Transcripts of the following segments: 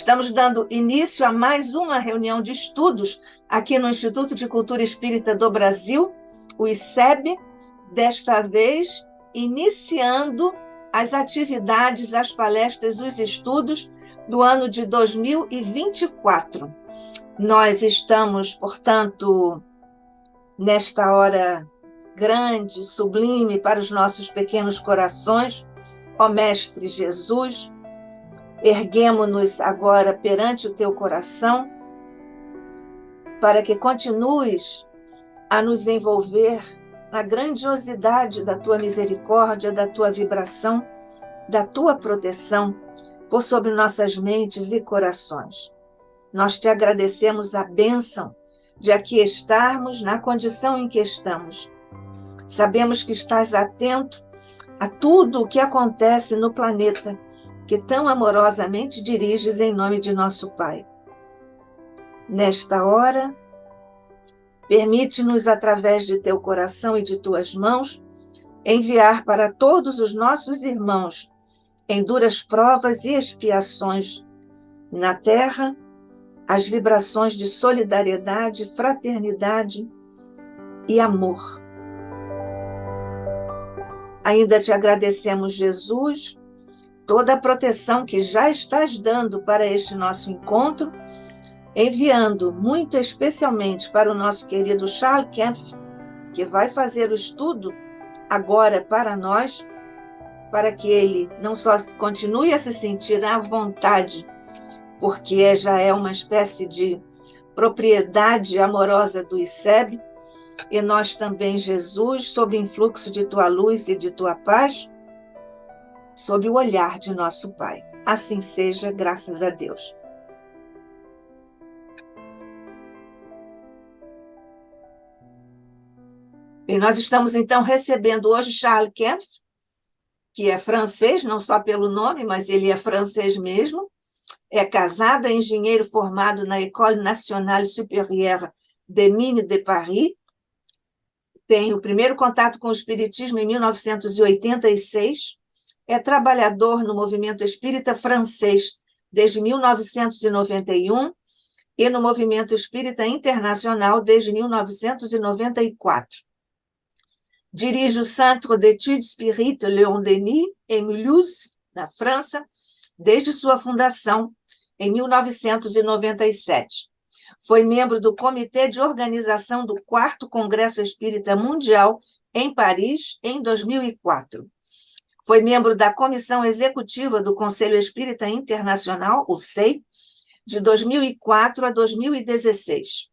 Estamos dando início a mais uma reunião de estudos aqui no Instituto de Cultura Espírita do Brasil, o ICEB, desta vez iniciando as atividades, as palestras, os estudos do ano de 2024. Nós estamos, portanto, nesta hora grande, sublime para os nossos pequenos corações, ó Mestre Jesus, erguemo-nos agora perante o teu coração para que continues a nos envolver na grandiosidade da tua misericórdia, da tua vibração, da tua proteção por sobre nossas mentes e corações. Nós te agradecemos a bênção de aqui estarmos na condição em que estamos. Sabemos que estás atento a tudo o que acontece no planeta, que tão amorosamente diriges em nome de nosso Pai. Nesta hora, permite-nos, através de teu coração e de tuas mãos, enviar para todos os nossos irmãos em duras provas e expiações na terra as vibrações de solidariedade, fraternidade e amor. Ainda te agradecemos, Jesus, toda a proteção que já estás dando para este nosso encontro, enviando muito especialmente para o nosso querido Charles Kempf, que vai fazer o estudo agora para nós, para que ele não só continue a se sentir à vontade, porque já é uma espécie de propriedade amorosa do ICEB, e nós também, Jesus, sob o influxo de tua luz e de tua paz, sob o olhar de nosso Pai. Assim seja, graças a Deus. E nós estamos, então, recebendo hoje Charles Kempf, que é francês, não só pelo nome, mas ele é francês mesmo. É casado, é engenheiro formado na École Nationale Supérieure des Mines de Paris. Tem o primeiro contato com o Espiritismo em 1986. É trabalhador no movimento espírita francês desde 1991 e no movimento espírita internacional desde 1994. Dirige o Centre d'études spirites Léon Denis, em Mulhouse, na França, desde sua fundação, em 1997. Foi membro do Comitê de Organização do 4º Congresso Espírita Mundial, em Paris, em 2004. Foi membro da Comissão Executiva do Conselho Espírita Internacional, o CEI, de 2004 a 2016.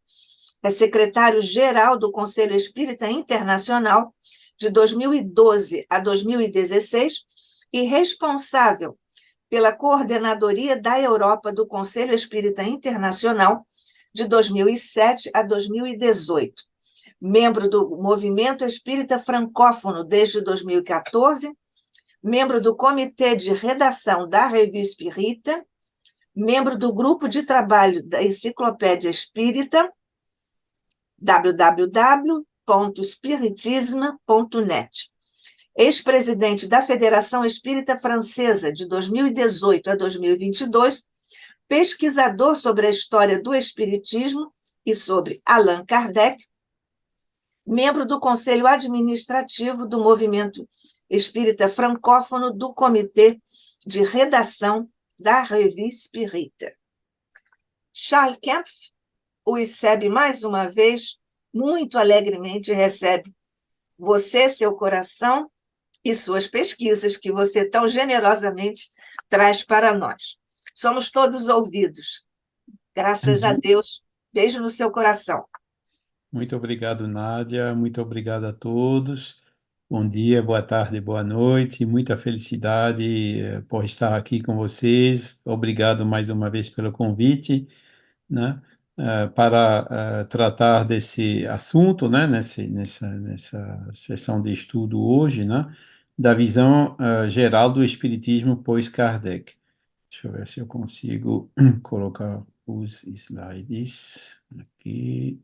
É secretário-geral do Conselho Espírita Internacional, de 2012 a 2016, e responsável pela coordenadoria da Europa do Conselho Espírita Internacional, de 2007 a 2018. Membro do Movimento Espírita Francófono desde 2014, membro do Comitê de Redação da Revue Espírita, membro do Grupo de Trabalho da Enciclopédia Espírita, www.spiritisme.net. Ex-presidente da Federação Espírita Francesa de 2018 a 2022, pesquisador sobre a história do Espiritismo e sobre Allan Kardec, membro do Conselho Administrativo do Movimento Espírita Francófono do Comitê de Redação da Revue Espírita. Charles Kempf, o ICEB, mais uma vez, muito alegremente recebe você, seu coração e suas pesquisas que você tão generosamente traz para nós. Somos todos ouvidos. Graças a Deus. Beijo no seu coração. Muito obrigado, Nádia. Muito obrigado a todos. Bom dia, boa tarde, boa noite. Muita felicidade por estar aqui com vocês. Obrigado mais uma vez pelo convite, né, para tratar desse assunto, né, nessa sessão de estudo hoje, né, da visão geral do Espiritismo pós-Kardec. Deixa eu ver se eu consigo colocar os slides aqui.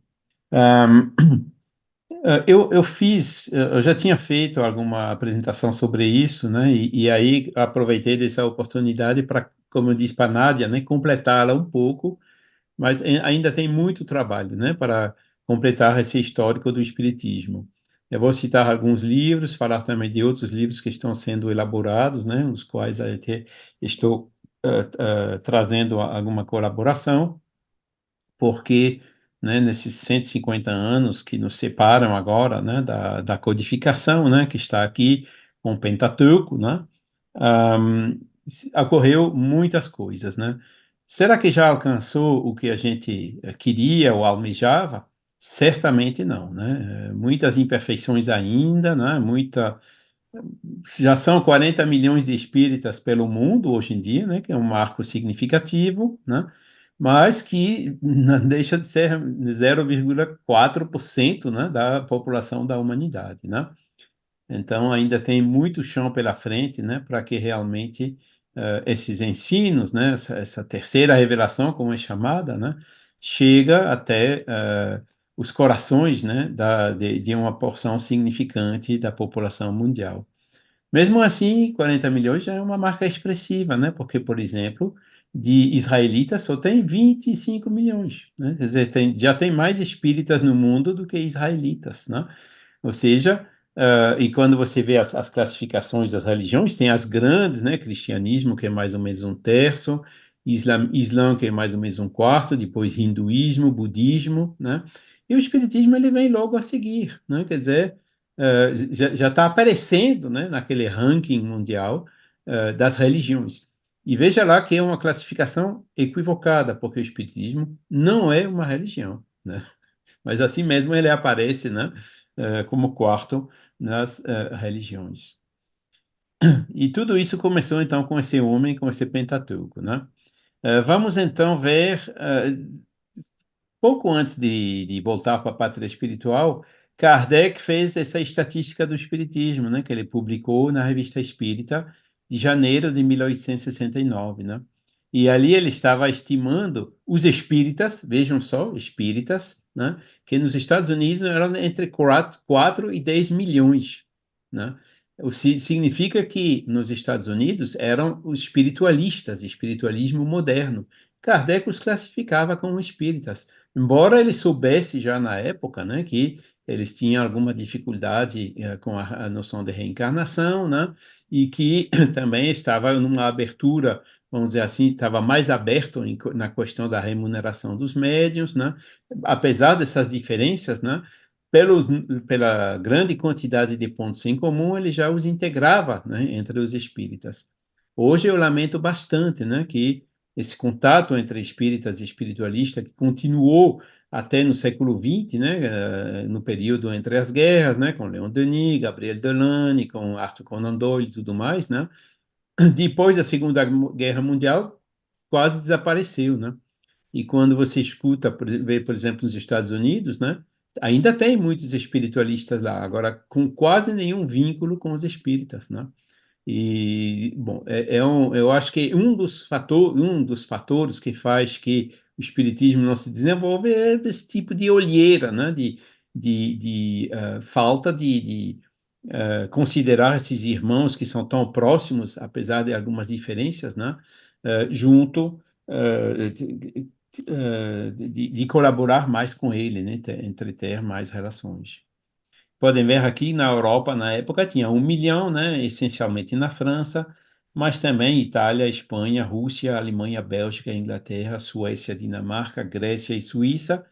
Eu já tinha feito alguma apresentação sobre isso, né? E aí aproveitei dessa oportunidade para como eu disse para a Nádia, né, completá-la um pouco, mas ainda tem muito trabalho, né, para completar esse histórico do Espiritismo. Eu vou citar alguns livros, falar também de outros livros que estão sendo elaborados, né, os quais até estou trazendo alguma colaboração, porque, né, nesses 150 anos que nos separam agora, né, da codificação, né, que está aqui com o Pentateuco, né, ocorreu muitas coisas, né? Será que já alcançou o que a gente queria ou almejava? Certamente não, né? Muitas imperfeições ainda, né? Já são 40 milhões de espíritas pelo mundo hoje em dia, né? Que é um marco significativo, né? Mas que não deixa de ser 0,4%, né, da população da humanidade, né? Então, ainda tem muito chão pela frente, né, para que realmente esses ensinos, né, essa terceira revelação, como é chamada, né, chega até os corações, né, de uma porção significante da população mundial. Mesmo assim, 40 milhões já é uma marca expressiva, né, porque, por exemplo, de israelitas só tem 25 milhões, né, quer dizer, já tem mais espíritas no mundo do que israelitas, né? Ou seja, e quando você vê as classificações das religiões, tem as grandes, né? Cristianismo, que é mais ou menos um terço, Islã, que é mais ou menos um quarto, depois hinduísmo, budismo, né? E o espiritismo, ele vem logo a seguir, né? Quer dizer, já está aparecendo, né? Naquele ranking mundial, das religiões. E veja lá que é uma classificação equivocada, porque o espiritismo não é uma religião, né? Mas assim mesmo ele aparece, né, como quarto nas religiões. E tudo isso começou então com esse homem, com esse Pentateuco, né? Vamos então ver, pouco antes de voltar para a pátria espiritual, Kardec fez essa estatística do espiritismo, né, que ele publicou na Revista Espírita de janeiro de 1869, né? E ali ele estava estimando os espíritas, vejam só, espíritas, né, que nos Estados Unidos eram entre 4 e 10 milhões, né? Significa que nos Estados Unidos eram os espiritualistas, espiritualismo moderno. Kardec os classificava como espíritas. Embora ele soubesse já na época, né, que eles tinham alguma dificuldade com a noção de reencarnação, né, e que também estava numa abertura, vamos dizer assim, estava mais aberto na questão da remuneração dos médiuns, né, apesar dessas diferenças, né, pela grande quantidade de pontos em comum, ele já os integrava, né, entre os espíritas. Hoje eu lamento bastante, né, que esse contato entre espíritas e espiritualistas que continuou até no século XX, né, no período entre as guerras, né, com Leon Denis, Gabriel Delany, com Arthur Conan Doyle e tudo mais, né, depois da Segunda Guerra Mundial quase desapareceu, né? E quando você escuta, vê, por exemplo, nos Estados Unidos, né, ainda tem muitos espiritualistas lá, agora com quase nenhum vínculo com os espíritas, né? E, bom, eu acho que um dos fatores que faz que o espiritismo não se desenvolve é esse tipo de olheira, né? De falta de considerar esses irmãos que são tão próximos, apesar de algumas diferenças, né? Junto, de colaborar mais com ele, né? Entre ter mais relações. Podem ver aqui na Europa, na época, tinha 1 milhão, né, essencialmente na França, mas também Itália, Espanha, Rússia, Alemanha, Bélgica, Inglaterra, Suécia, Dinamarca, Grécia e Suíça,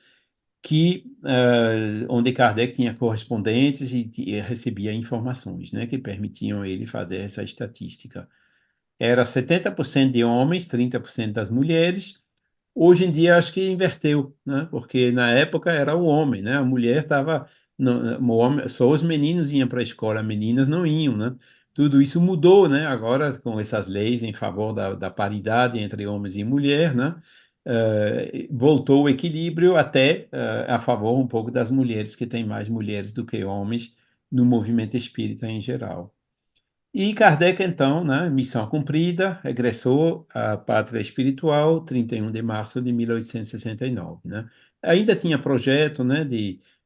onde Kardec tinha correspondentes e recebia informações, né, que permitiam ele fazer essa estatística. Era 70% de homens, 30% das mulheres. Hoje em dia acho que inverteu, né? Porque na época era o homem, né? A mulher estava, só os meninos iam para a escola, as meninas não iam, né? Tudo isso mudou, né? Agora com essas leis em favor da paridade entre homens e mulher, né? Voltou o equilíbrio até a favor um pouco das mulheres, que tem mais mulheres do que homens no movimento espírita em geral. E Kardec, então, né, missão cumprida, regressou à pátria espiritual, 31 de março de 1869, né? Ainda tinha projeto, né,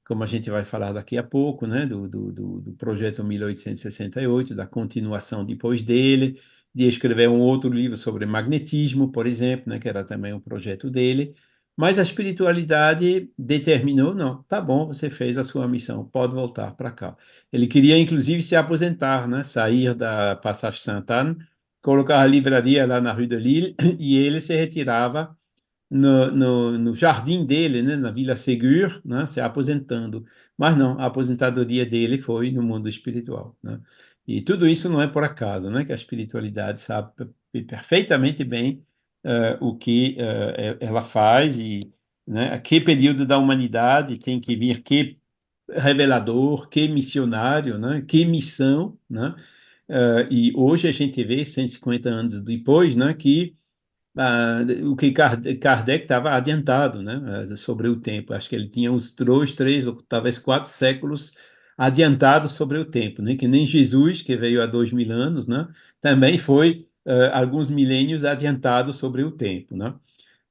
como a gente vai falar daqui a pouco, né, do projeto 1868, da continuação depois dele, de escrever um outro livro sobre magnetismo, por exemplo, né, que era também um projeto dele. Mas a espiritualidade determinou, não, tá bom, você fez a sua missão, pode voltar para cá. Ele queria, inclusive, se aposentar, né, sair da Passage Sainte-Anne, colocar a livraria lá na Rue de Lille e ele se retirava no jardim dele, né, na Vila Ségur, né, se aposentando. Mas não, a aposentadoria dele foi no mundo espiritual, né? E tudo isso não é por acaso, né, que a espiritualidade sabe perfeitamente bem o que ela faz e, né, a que período da humanidade tem que vir, que revelador, que missionário, né, que missão, né? E hoje a gente vê, 150 anos depois, né, que o que Kardec estava adiantado, né, sobre o tempo. Acho que ele tinha uns 2, 3, ou talvez 4 séculos adiantado sobre o tempo, né, que nem Jesus, que veio há 2000 anos, né, também foi alguns milênios adiantado sobre o tempo, né.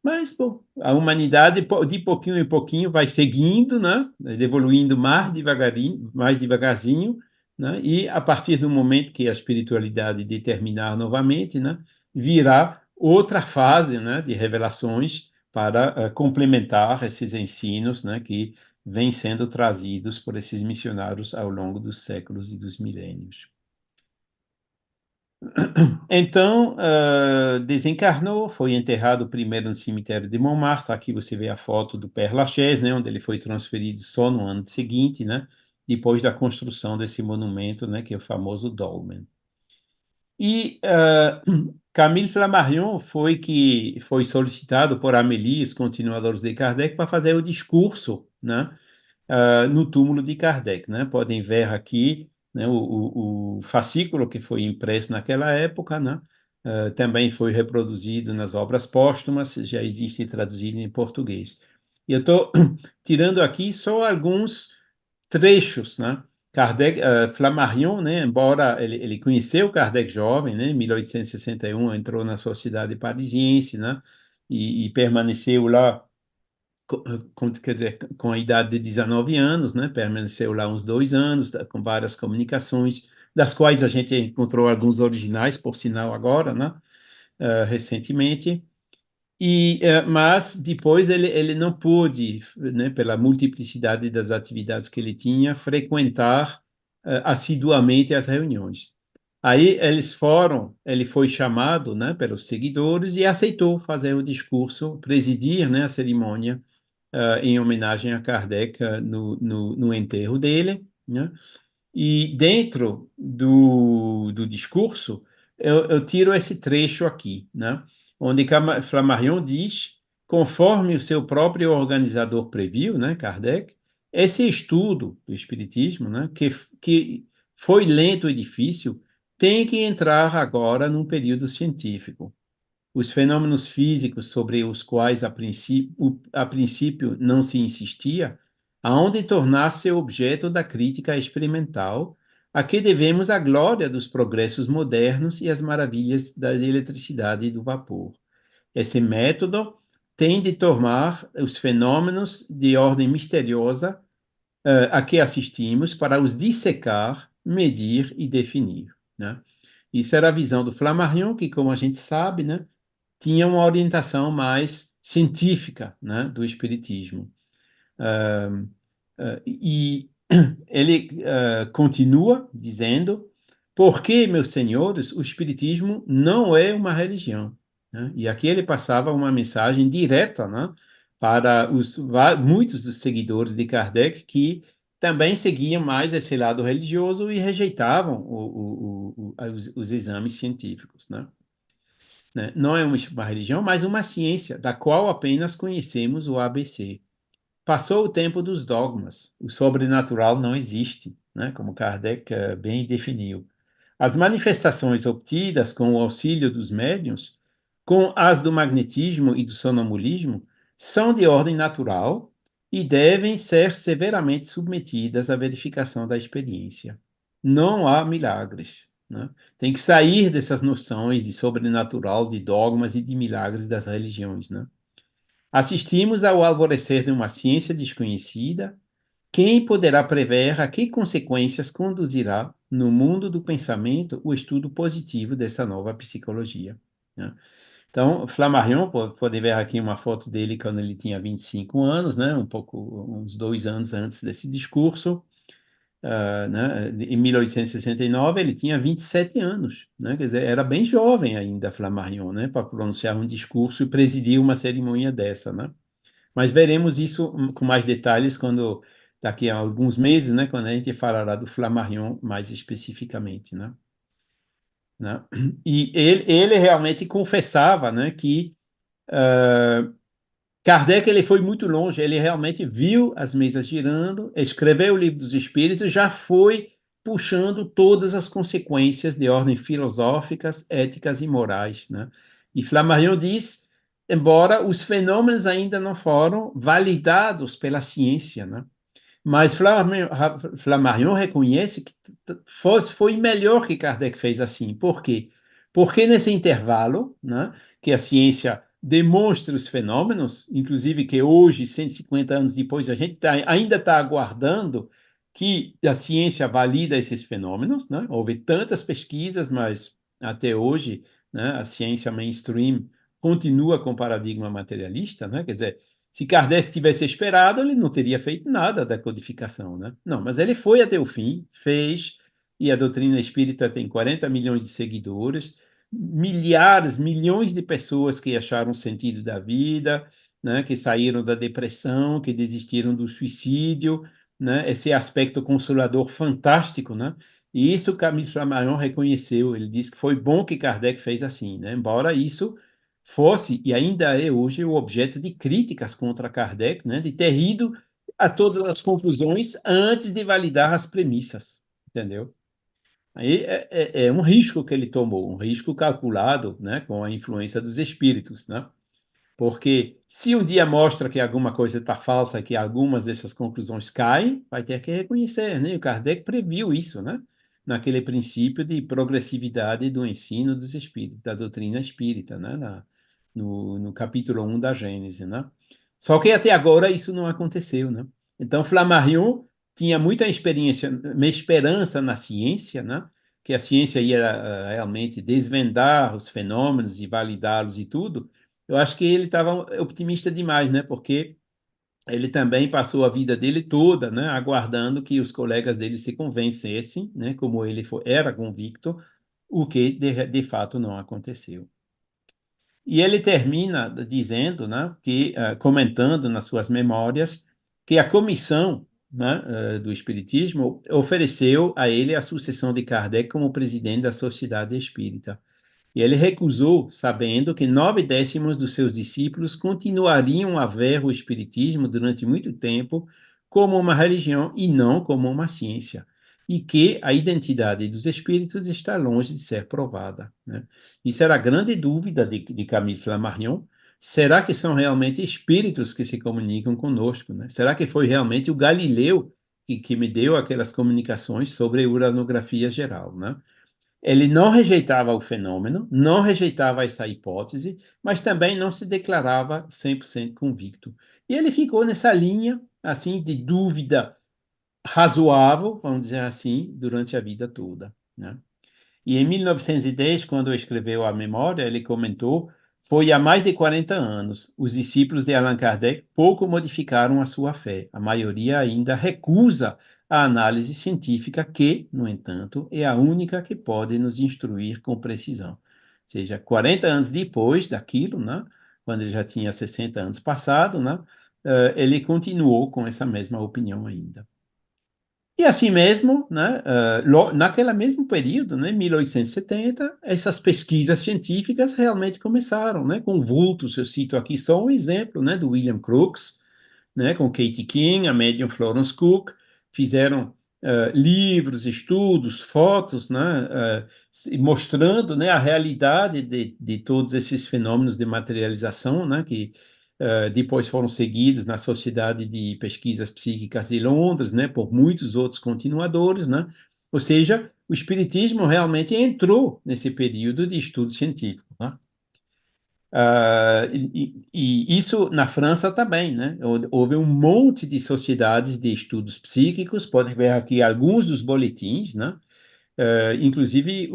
Mas, bom, a humanidade, de pouquinho em pouquinho, vai seguindo, né, evoluindo mais devagarinho, mais devagarzinho, né, e a partir do momento que a espiritualidade determinar novamente, né, virá outra fase, né, de revelações para complementar esses ensinos, né, que vêm sendo trazidos por esses missionários ao longo dos séculos e dos milênios. Então, desencarnou, foi enterrado primeiro no cemitério de Montmartre. Aqui você vê a foto do Père Lachaise, né, onde ele foi transferido só no ano seguinte, né, depois da construção desse monumento, né, que é o famoso Dolmen. E Camille Flammarion foi solicitado por Amélie, os continuadores de Kardec, para fazer o discurso, né, no túmulo de Kardec, né? Podem ver aqui, né, o fascículo que foi impresso naquela época, né? Também foi reproduzido nas obras póstumas, já existe traduzido em português. E eu estou tirando aqui só alguns trechos, né? Kardec, Flammarion, né, embora ele conheceu Kardec jovem, né, em 1861 entrou na Sociedade Parisiense, né, e permaneceu lá quer dizer, com a idade de 19 anos, né, permaneceu lá uns 2 anos, com várias comunicações, das quais a gente encontrou alguns originais, por sinal, agora, né, recentemente. Mas depois ele não pôde, né, pela multiplicidade das atividades que ele tinha, frequentar assiduamente as reuniões. Aí ele foi chamado, né, pelos seguidores e aceitou fazer o discurso, presidir, né, a cerimônia em homenagem a Kardec no enterro dele, né? E dentro do discurso, eu tiro esse trecho aqui, né? Onde Flammarion diz, conforme o seu próprio organizador previu, né, Kardec, esse estudo do Espiritismo, né, que foi lento e difícil, tem que entrar agora num período científico. Os fenômenos físicos sobre os quais a princípio não se insistia, hão de tornar-se objeto da crítica experimental, a que devemos a glória dos progressos modernos e as maravilhas da eletricidade e do vapor. Esse método tem de tomar os fenômenos de ordem misteriosa a que assistimos para os dissecar, medir e definir, né? Isso era a visão do Flammarion, que, como a gente sabe, né, tinha uma orientação mais científica, né, do espiritismo. E ele continua dizendo, porque, meus senhores, o espiritismo não é uma religião, né? E aqui ele passava uma mensagem direta, né, para muitos dos seguidores de Kardec que também seguiam mais esse lado religioso e rejeitavam os exames científicos, né? Não é uma religião, mas uma ciência, da qual apenas conhecemos o ABC. Passou o tempo dos dogmas, o sobrenatural não existe, né? Como Kardec bem definiu. As manifestações obtidas com o auxílio dos médiuns, com as do magnetismo e do sonambulismo, são de ordem natural e devem ser severamente submetidas à verificação da experiência. Não há milagres, né? Tem que sair dessas noções de sobrenatural, de dogmas e de milagres das religiões, né? Assistimos ao alvorecer de uma ciência desconhecida. Quem poderá prever a que consequências conduzirá no mundo do pensamento o estudo positivo dessa nova psicologia, né? Então, Flammarion, pode ver aqui uma foto dele quando ele tinha 25 anos, né? Uns 2 anos antes desse discurso, né? Em 1869, ele tinha 27 anos, né? Quer dizer, era bem jovem ainda, Flammarion, né? Para pronunciar um discurso e presidir uma cerimônia dessa, né? Mas veremos isso com mais detalhes daqui a alguns meses, né? Quando a gente falará do Flammarion mais especificamente, né? E ele realmente confessava, né, que Kardec ele foi muito longe, ele realmente viu as mesas girando, escreveu o Livro dos Espíritos, já foi puxando todas as consequências de ordem filosóficas, éticas e morais, né? E Flammarion diz, embora os fenômenos ainda não foram validados pela ciência, né? Mas Flammarion reconhece que foi melhor que Kardec fez assim. Por quê? Porque nesse intervalo, né, que a ciência demonstra os fenômenos, inclusive que hoje, 150 anos depois, a gente ainda está aguardando que a ciência valida esses fenômenos, né? Houve tantas pesquisas, mas até hoje, né, a ciência mainstream continua com o paradigma materialista, né? Quer dizer, se Kardec tivesse esperado, ele não teria feito nada da codificação, né? Não, mas ele foi até o fim, fez, e a doutrina espírita tem 40 milhões de seguidores, milhares, milhões de pessoas que acharam sentido da vida, né? Que saíram da depressão, que desistiram do suicídio, né? Esse aspecto consolador fantástico, né? E isso Camille Flammarion reconheceu, ele disse que foi bom que Kardec fez assim, né? Embora isso fosse, e ainda é hoje, o objeto de críticas contra Kardec, né, de ter ido a todas as conclusões antes de validar as premissas, entendeu? Aí é um risco que ele tomou, um risco calculado, né, com a influência dos espíritos, né? Porque se um dia mostra que alguma coisa está falsa, que algumas dessas conclusões caem, vai ter que reconhecer, né? O Kardec previu isso, né? Naquele princípio de progressividade do ensino dos espíritos, da doutrina espírita, né? No capítulo 1 da Gênese, né? Só que até agora isso não aconteceu, né? Então, Flammarion tinha muita esperança na ciência, né? Que a ciência ia realmente desvendar os fenômenos e validá-los e tudo. Eu acho que ele estava otimista demais, né? Porque ele também passou a vida dele toda, né, aguardando que os colegas dele se convencessem, né, como ele era convicto, o que de fato não aconteceu. E ele termina dizendo, né, comentando nas suas memórias, que a comissão, né, do Espiritismo ofereceu a ele a sucessão de Kardec como presidente da Sociedade Espírita. E ele recusou, sabendo que 9/10 dos seus discípulos continuariam a ver o Espiritismo durante muito tempo como uma religião e não como uma ciência, e que a identidade dos espíritos está longe de ser provada, né? Isso era a grande dúvida de Camille Flammarion. Será que são realmente espíritos que se comunicam conosco, né? Será que foi realmente o Galileu que me deu aquelas comunicações sobre a uranografia geral, né? Ele não rejeitava o fenômeno, não rejeitava essa hipótese, mas também não se declarava 100% convicto. E ele ficou nessa linha, assim, de dúvida razoável, vamos dizer assim, durante a vida toda, né? E em 1910, quando escreveu a memória, ele comentou: foi há mais de 40 anos. Os discípulos de Allan Kardec pouco modificaram a sua fé. A maioria ainda recusa a análise científica, que, no entanto, é a única que pode nos instruir com precisão. Ou seja, 40 anos depois daquilo, né, quando ele já tinha 60 anos passado, né, ele continuou com essa mesma opinião ainda. E assim mesmo, né, naquele mesmo período, né, 1870, essas pesquisas científicas realmente começaram, né, com vultos. Eu cito aqui só um exemplo, né, do William Crookes, né, com Katie King, a médium Florence Cook, fizeram livros, estudos, fotos, né, mostrando, né, a realidade de todos esses fenômenos de materialização, né, que depois foram seguidos na Sociedade de Pesquisas Psíquicas de Londres, né, por muitos outros continuadores, né? Ou seja, o espiritismo realmente entrou nesse período de estudo científico, né? E isso na França também, né? Houve um monte de sociedades de estudos psíquicos, podem ver aqui alguns dos boletins, né? Inclusive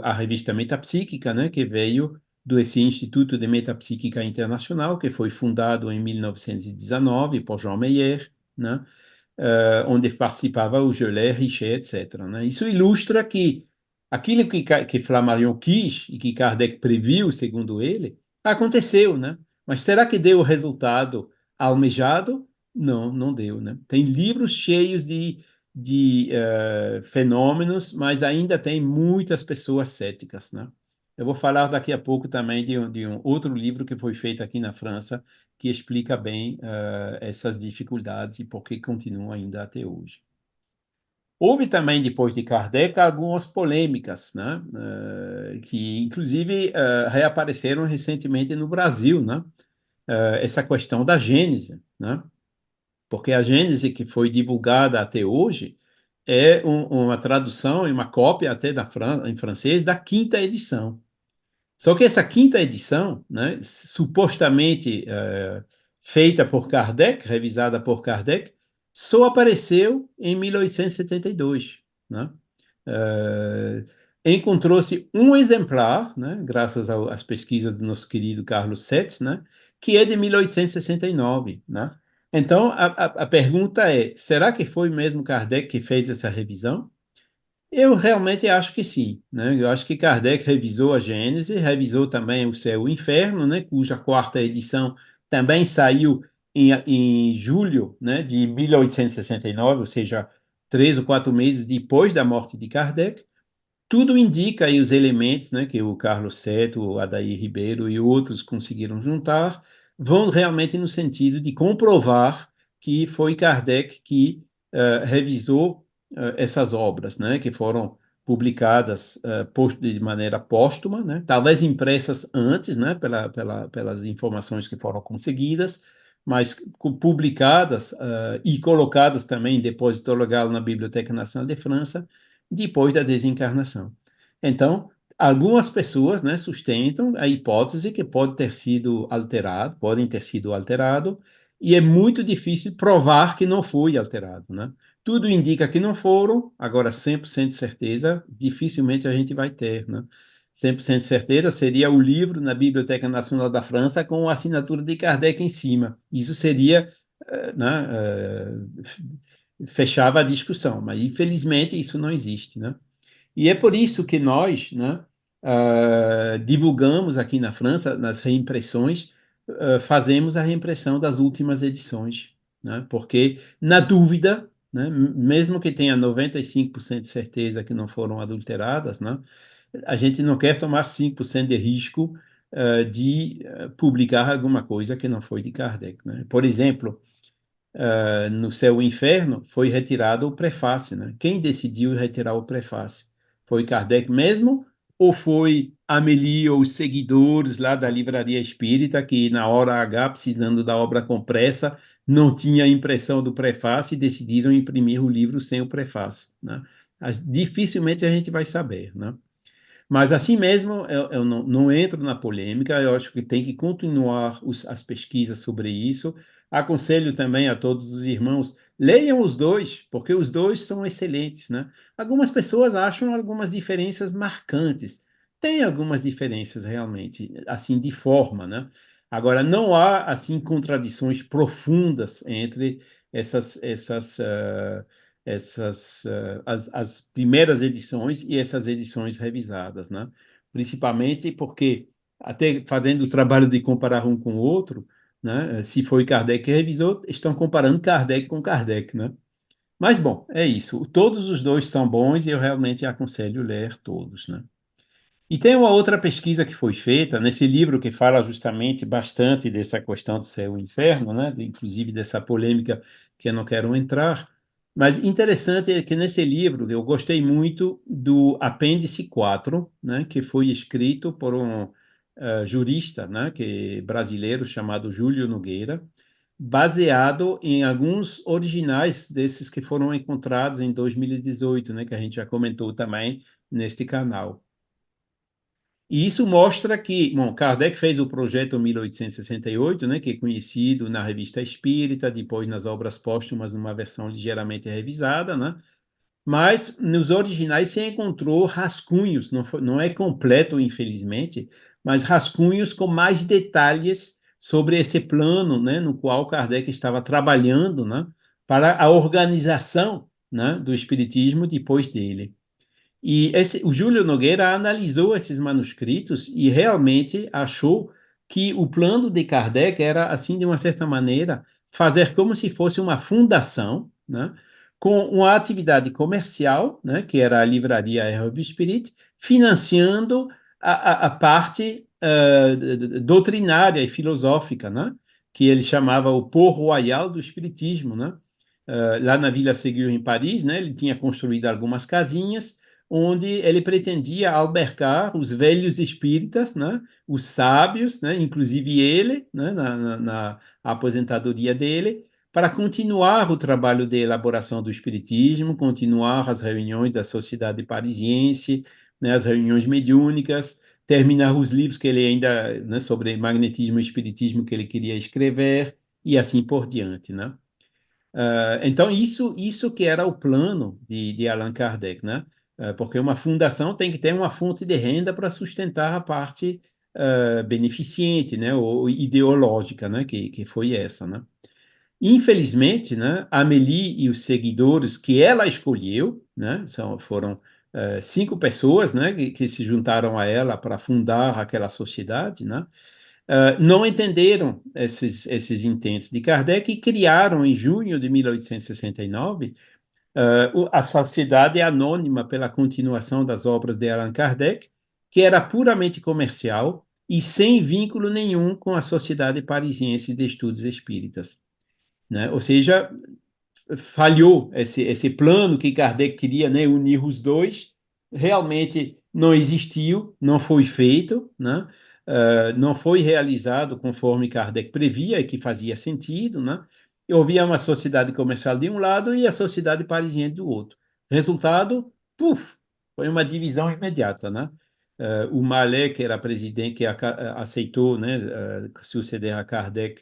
a revista Metapsíquica, né, que veio desse Instituto de Metapsíquica Internacional, que foi fundado em 1919 por Jean Meyer, né, onde participava o Gelé, Richet, etc., né? Isso ilustra que aquilo que Flammarion quis e que Kardec previu, segundo ele, aconteceu, né? Mas será que deu o resultado almejado? Não, não deu, né? Tem livros cheios de fenômenos, mas ainda tem muitas pessoas céticas, né? Eu vou falar daqui a pouco também de um outro livro que foi feito aqui na França, que explica bem essas dificuldades e por que continuam ainda até hoje. Houve também, depois de Kardec, algumas polêmicas, né? Que, inclusive, reapareceram recentemente no Brasil, né? Essa questão da Gênese, né? Porque a Gênese que foi divulgada até hoje é uma tradução e uma cópia até em francês da quinta edição. Só que essa quinta edição, né, supostamente feita por Kardec, revisada por Kardec, só apareceu em 1872, né? Uh, Encontrou-se um exemplar, né, graças às pesquisas do nosso querido Carlos Setz, né, que é de 1869, né? Então, a pergunta é, será que foi mesmo Kardec que fez essa revisão? Eu realmente acho que sim, né? Eu acho que Kardec revisou a Gênese, revisou também o Céu e o Inferno, né? Cuja quarta edição também saiu em julho, né? De 1869, ou seja, 3 ou 4 meses depois da morte de Kardec. Tudo indica aí os elementos, né, que o Carlos Seto, o Adair Ribeiro e outros conseguiram juntar, vão realmente no sentido de comprovar que foi Kardec que revisou essas obras, né, que foram publicadas de maneira póstuma, né, talvez impressas antes, né, pelas informações que foram conseguidas, mas publicadas e colocadas também em depósito legal na Biblioteca Nacional de França, depois da desencarnação. Então, algumas pessoas, né, sustentam a hipótese que podem ter sido alterado, e é muito difícil provar que não foi alterado, né? Tudo indica que não foram, agora 100% de certeza, dificilmente a gente vai ter, né? 100% de certeza seria o livro na Biblioteca Nacional da França com a assinatura de Kardec em cima. Isso seria, né, fechava a discussão, mas infelizmente isso não existe, né? E é por isso que nós, né, divulgamos aqui na França, nas reimpressões, fazemos a reimpressão das últimas edições, né? Porque, na dúvida, né, mesmo que tenha 95% de certeza que não foram adulteradas, né, a gente não quer tomar 5% de risco de publicar alguma coisa que não foi de Kardec, né? Por exemplo, no Céu e Inferno, foi retirado o prefácio, né? Quem decidiu retirar o prefácio? Foi Kardec mesmo ou foi Amélie ou os seguidores lá da Livraria Espírita que na hora H, precisando da obra compressa, não tinha impressão do prefácio e decidiram imprimir o livro sem o prefácio, né? Dificilmente a gente vai saber, né? Mas assim mesmo, eu não entro na polêmica, eu acho que tem que continuar as pesquisas sobre isso. Aconselho também a todos os irmãos, leiam os dois, porque os dois são excelentes, né? Algumas pessoas acham algumas diferenças marcantes. Tem algumas diferenças realmente, assim, de forma, né? Agora, não há, assim, contradições profundas entre as primeiras edições e essas edições revisadas, né? Principalmente porque, até fazendo o trabalho de comparar um com o outro, né? Se foi Kardec que revisou, estão comparando Kardec com Kardec, né? Mas, bom, é isso. Todos os dois são bons e eu realmente aconselho ler todos, né? E tem uma outra pesquisa que foi feita nesse livro que fala justamente bastante dessa questão do céu e inferno, né? Inclusive dessa polêmica que eu não quero entrar. Mas interessante é que nesse livro eu gostei muito do apêndice 4, né? Que foi escrito por um jurista, né? Que brasileiro chamado Júlio Nogueira, baseado em alguns originais desses que foram encontrados em 2018, né? Que a gente já comentou também neste canal. E isso mostra que, bom, Kardec fez o projeto 1868, né, que é conhecido na Revista Espírita, depois nas obras póstumas, numa versão ligeiramente revisada, né? mas nos originais se encontrou rascunhos, não é completo, infelizmente, mas rascunhos com mais detalhes sobre esse plano, né, no qual Kardec estava trabalhando, né, para a organização, né, do Espiritismo depois dele. E o Júlio Nogueira analisou esses manuscritos e realmente achou que o plano de Kardec era, assim, de uma certa maneira, fazer como se fosse uma fundação, né, com uma atividade comercial, né, que era a livraria Herve Spirit, financiando a parte doutrinária e filosófica, né, que ele chamava o Port Royal do Espiritismo, né? Lá na Vila Ségur, em Paris, né, ele tinha construído algumas casinhas onde ele pretendia albergar os velhos espíritas, né, os sábios, né, inclusive ele, né, na aposentadoria dele, para continuar o trabalho de elaboração do espiritismo, continuar as reuniões da Sociedade Parisiense, né, as reuniões mediúnicas, terminar os livros que ele ainda, né, sobre magnetismo e espiritismo que ele queria escrever e assim por diante, né? Então, isso que era o plano de Allan Kardec, né? Porque uma fundação tem que ter uma fonte de renda para sustentar a parte beneficente, né? Ou ideológica, né? Que foi essa, né? Infelizmente, né? Amélie e os seguidores que ela escolheu, né? Foram 5 pessoas, né? Que se juntaram a ela para fundar aquela sociedade, né? Não entenderam esses intentos de Kardec e criaram, em junho de 1869, a Sociedade Anônima pela Continuação das Obras de Allan Kardec, que era puramente comercial e sem vínculo nenhum com a Sociedade Parisiense de Estudos Espíritas, né? Ou seja, falhou esse plano que Kardec queria, né, unir os dois, realmente não existiu, não foi feito, né? Não foi realizado conforme Kardec previa e que fazia sentido, né? E havia uma sociedade comercial de um lado e a sociedade parisiense do outro. Resultado, puf, foi uma divisão imediata, né? O Mallet, que era presidente, que aceitou, né, suceder a Kardec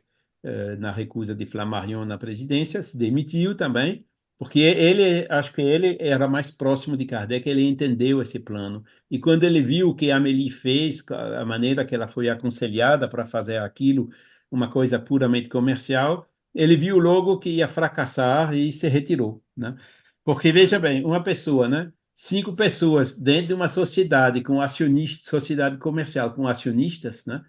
na recusa de Flammarion na presidência, se demitiu também, porque ele, acho que ele era mais próximo de Kardec, ele entendeu esse plano. E quando ele viu o que a Amélie fez, a maneira que ela foi aconselhada para fazer aquilo, uma coisa puramente comercial, ele viu logo que ia fracassar e se retirou, né? Porque, veja bem, uma pessoa, né? 5 pessoas dentro de uma sociedade com acionistas, sociedade comercial com acionistas, né?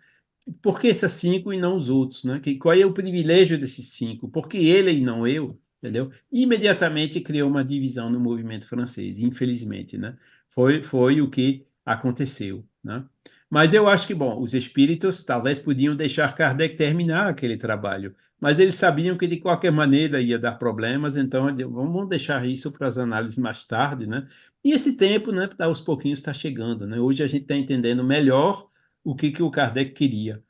Por que essas 5 e não os outros, né? Qual é o privilégio desses 5? Por que ele e não eu? Entendeu? Imediatamente criou uma divisão no movimento francês, infelizmente, né? Foi o que aconteceu, né? Mas eu acho que, bom, os espíritos talvez podiam deixar Kardec terminar aquele trabalho, mas eles sabiam que de qualquer maneira ia dar problemas, então vamos deixar isso para as análises mais tarde, né? E esse tempo, né, aos pouquinhos está chegando, né? Hoje a gente está entendendo melhor o que o Kardec queria.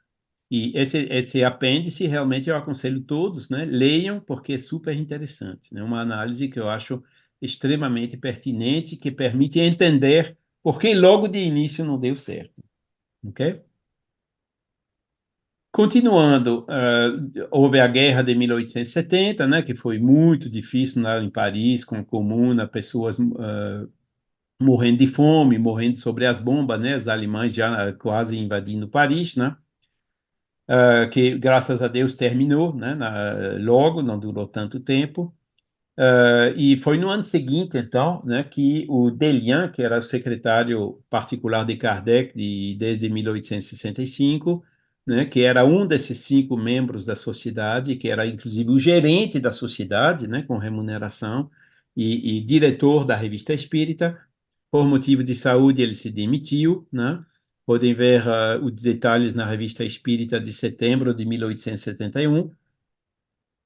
E esse apêndice, realmente, eu aconselho todos, né? Leiam, porque é super interessante, né? Uma análise que eu acho extremamente pertinente, que permite entender por que logo de início não deu certo, ok? Continuando, houve a Guerra de 1870, né? Que foi muito difícil lá em Paris, com a Comuna, pessoas morrendo de fome, morrendo sobre as bombas, né? Os alemães já quase invadindo Paris, né? Que graças a Deus terminou, né, logo, não durou tanto tempo. E foi no ano seguinte, então, né, que o Delian, que era o secretário particular de Kardec desde 1865, né, que era um desses 5 membros da sociedade, que era inclusive o gerente da sociedade, né, com remuneração, e diretor da Revista Espírita, por motivo de saúde ele se demitiu, né? Podem ver os detalhes na Revista Espírita de setembro de 1871.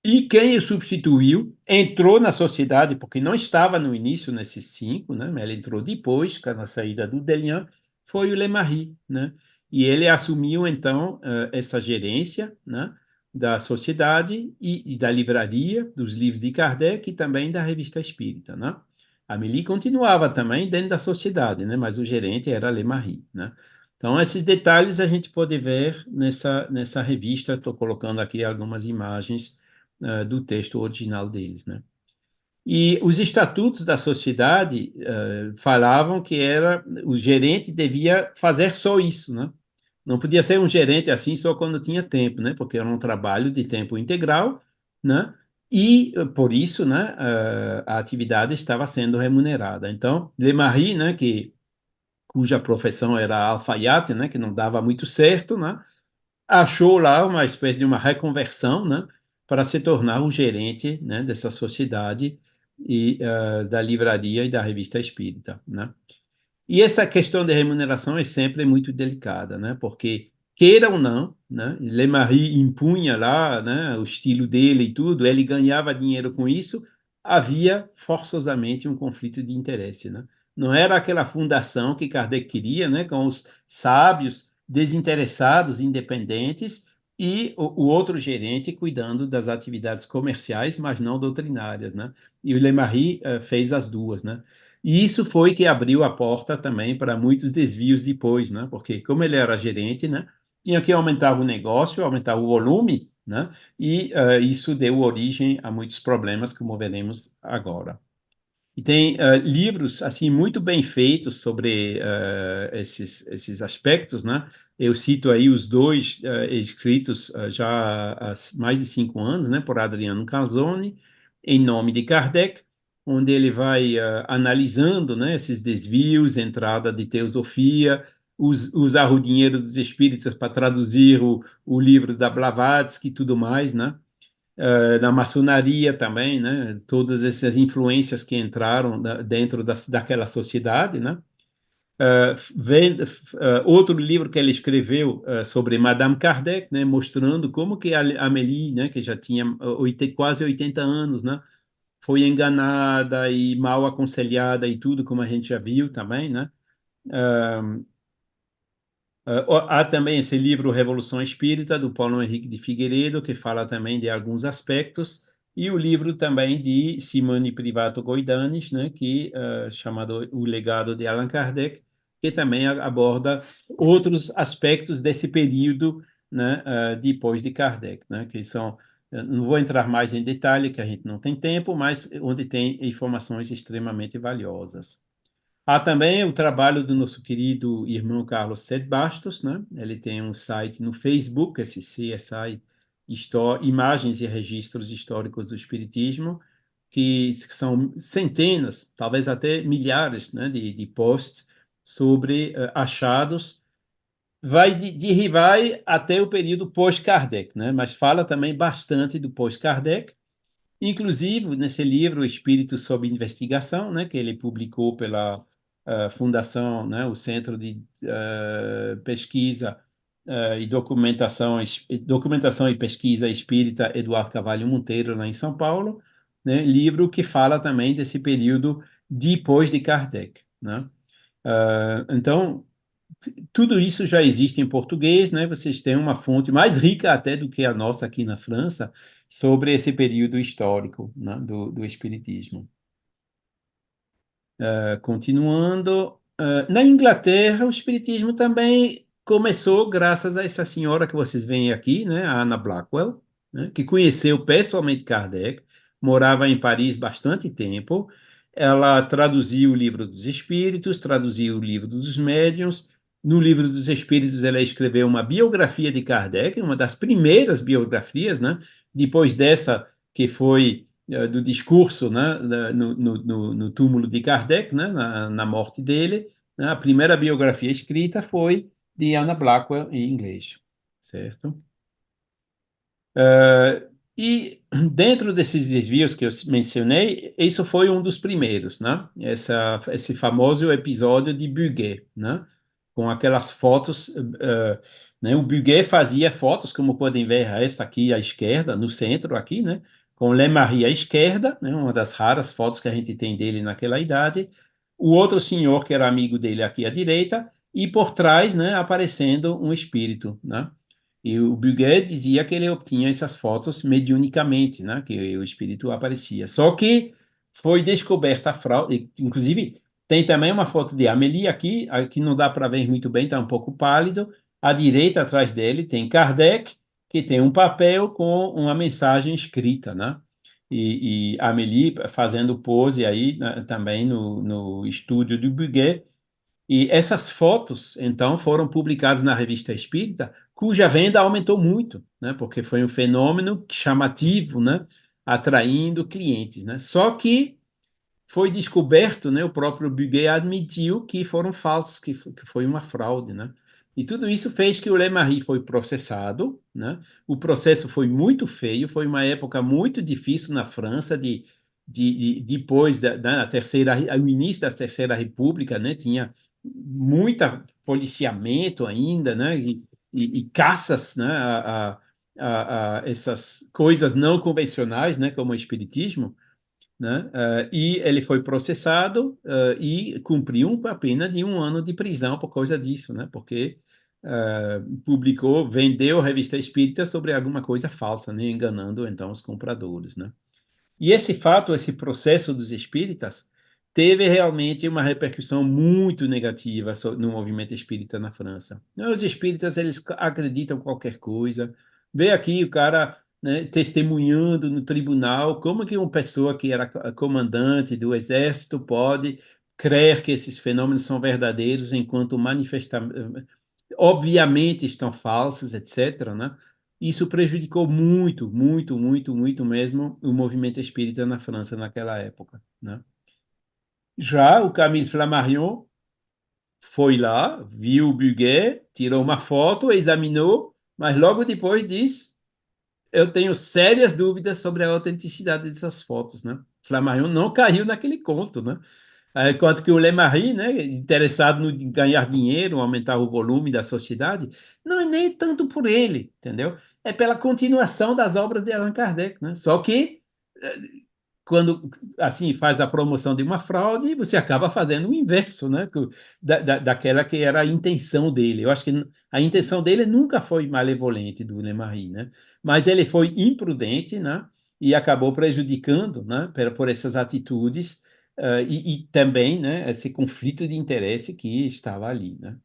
E quem o substituiu entrou na sociedade, porque não estava no início nesses 5, né? Mas ele entrou depois, com a saída do Delian, foi o Lemarie, né? E ele assumiu, então, essa gerência, né, da sociedade e da livraria, dos livros de Kardec e também da Revista Espírita, né? A Amélie continuava também dentro da sociedade, né? Mas o gerente era Lemarie, né? Então, esses detalhes a gente pode ver nessa revista. Estou colocando aqui algumas imagens do texto original deles, né? E os estatutos da sociedade falavam que o gerente devia fazer só isso, né? Não podia ser um gerente assim só quando tinha tempo, né? Porque era um trabalho de tempo integral, né? E por isso, né, a atividade estava sendo remunerada. Então, Le Marie, né, cuja profissão era alfaiate, né, que não dava muito certo, né? Achou lá uma espécie de uma reconversão, né, para se tornar o gerente, né, dessa sociedade e da livraria e da revista espírita, né? E essa questão de remuneração é sempre muito delicada, né? Porque, queira ou não, né? Le Marie impunha lá, né, o estilo dele e tudo, ele ganhava dinheiro com isso, havia forçosamente um conflito de interesse, né? Não era aquela fundação que Kardec queria, né, com os sábios desinteressados, independentes, e o outro gerente cuidando das atividades comerciais, mas não doutrinárias, né? E o Le Marie fez as duas, né? E isso foi que abriu a porta também para muitos desvios depois, né? Porque como ele era gerente, né, tinha que aumentar o negócio, aumentar o volume, né? E isso deu origem a muitos problemas, como veremos agora. E tem livros assim muito bem feitos sobre esses aspectos, né? Eu cito aí os dois escritos já há mais de 5 anos, né, por Adriano Calzone, Em Nome de Kardec, onde ele vai analisando, né, esses desvios, entrada de teosofia, usar o dinheiro dos espíritos para traduzir o livro da Blavatsky e tudo mais, né? Na maçonaria também, né? Todas essas influências que entraram dentro daquela sociedade, né? Outro livro que ele escreveu sobre Madame Kardec, né? Mostrando como que a Amélie, né? Que já tinha quase 80 anos, né? Foi enganada e mal aconselhada e tudo, como a gente já viu também, né? Há também esse livro Revolução Espírita, do Paulo Henrique de Figueiredo, que fala também de alguns aspectos, e o livro também de Simone Privato Goidanes, né, chamado O Legado de Allan Kardec, que também aborda outros aspectos desse período, né, depois de Kardec, né, que são, não vou entrar mais em detalhe, que a gente não tem tempo, mas onde tem informações extremamente valiosas. Há também o trabalho do nosso querido irmão Carlos Sete Bastos, né? Ele tem um site no Facebook, esse CSI, Imagens e Registros Históricos do Espiritismo, que são centenas, talvez até milhares, né, de posts sobre achados. Vai até o período pós-Kardec, né? Mas fala também bastante do pós-Kardec. Inclusive, nesse livro, Espírito sob Investigação, né, que ele publicou pela Fundação, né, o Centro de Pesquisa e Documentação e Pesquisa Espírita Eduardo Carvalho Monteiro, lá em São Paulo, né, livro que fala também desse período depois de Kardec, né? Então, tudo isso já existe em português, né? Vocês têm uma fonte mais rica até do que a nossa aqui na França sobre esse período histórico, né, do Espiritismo. Continuando, na Inglaterra, o Espiritismo também começou graças a essa senhora que vocês veem aqui, né, a Anna Blackwell, né, que conheceu pessoalmente Kardec, morava em Paris bastante tempo. Ela traduziu o Livro dos Espíritos, traduziu o Livro dos Médiuns. No Livro dos Espíritos, ela escreveu uma biografia de Kardec, uma das primeiras biografias, né? Depois dessa, que foi do discurso, né, no túmulo de Kardec, né, na morte dele, né, a primeira biografia escrita foi de Anna Blackwell em inglês, certo? E dentro desses desvios que eu mencionei, isso foi um dos primeiros, né? Esse famoso episódio de Buguet, né? Com aquelas fotos, né? O Buguet fazia fotos, como podem ver, esta aqui à esquerda, no centro aqui, né? Com Le Marie à esquerda, né? Uma das raras fotos que a gente tem dele naquela idade. O outro senhor que era amigo dele aqui à direita e por trás, né? Aparecendo um espírito, né? E o Buguet dizia que ele obtinha essas fotos mediunicamente, né? Que o espírito aparecia. Só que foi descoberta a fraude. Inclusive, tem também uma foto de Amélie aqui não dá para ver muito bem, está um pouco pálido. À direita, atrás dele, tem Kardec, que tem um papel com uma mensagem escrita, né? e Amélie fazendo pose aí, né, também no estúdio do Buguet. E essas fotos, então, foram publicadas na Revista Espírita, cuja venda aumentou muito, né? Porque foi um fenômeno chamativo, né? Atraindo clientes, né? Só que foi descoberto, né? O próprio Buguet admitiu que foram falsos, que foi uma fraude, né? E tudo isso fez que o Lemarie foi processado, né? O processo foi muito feio, foi uma época muito difícil na França depois da terceira, o início da Terceira República, né? Tinha muita policiamento ainda, né? E caças, né? A essas coisas não convencionais, né? Como o espiritismo, né? E ele foi processado, e cumpriu uma pena de 1 ano de prisão por causa disso, né? Porque vendeu a revista espírita sobre alguma coisa falsa, né? Enganando então os compradores, né? E esse fato, esse processo dos espíritas, teve realmente uma repercussão muito negativa no movimento espírita na França. Os espíritas, eles acreditam em qualquer coisa. Vê aqui o cara, né, testemunhando no tribunal, como que uma pessoa que era comandante do exército pode crer que esses fenômenos são verdadeiros enquanto obviamente estão falsos, etc., né? Isso prejudicou muito, muito, muito, muito mesmo o movimento espírita na França naquela época, né? Já o Camille Flammarion foi lá, viu o Buguet, tirou uma foto, examinou, mas logo depois disse: eu tenho sérias dúvidas sobre a autenticidade dessas fotos, né? Flammarion não caiu naquele conto, né? Enquanto que o Lemarie, né, interessado em ganhar dinheiro, aumentar o volume da sociedade, não é nem tanto por ele, entendeu? É pela continuação das obras de Allan Kardec, né? Só que quando assim faz a promoção de uma fraude, você acaba fazendo o inverso, né? Daquela que era a intenção dele. Eu acho que a intenção dele nunca foi malevolente do Lemarie, né? Mas ele foi imprudente, né? E acabou prejudicando, né? Por essas atitudes, e também, né? Esse conflito de interesse que estava ali, né?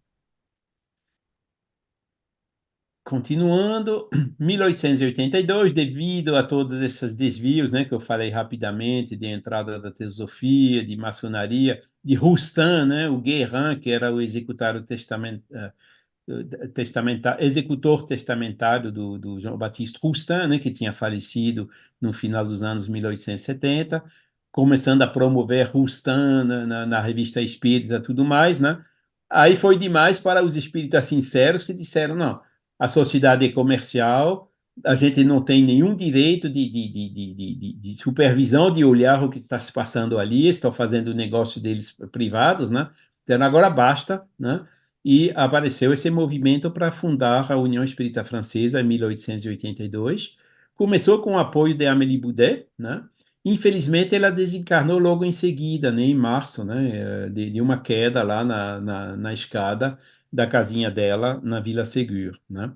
Continuando, 1882, devido a todos esses desvios, né, que eu falei rapidamente, de entrada da teosofia, de maçonaria, de Roustan, né, o Guérin, que era o executor testamentário do Jean-Baptiste Roustan, né, que tinha falecido no final dos anos 1870, começando a promover Roustan na revista Espírita e tudo mais, né? Aí foi demais para os espíritas sinceros que disseram, não, a sociedade é comercial, a gente não tem nenhum direito de supervisão, de olhar o que está se passando ali, estão fazendo o negócio deles privados, né? Então agora basta, né? E apareceu esse movimento para fundar a União Espírita Francesa em 1882. Começou com o apoio de Amélie Boudet, né? Infelizmente, ela desencarnou logo em seguida, né, em março, né, de uma queda lá na escada da casinha dela na Vila Ségur, né?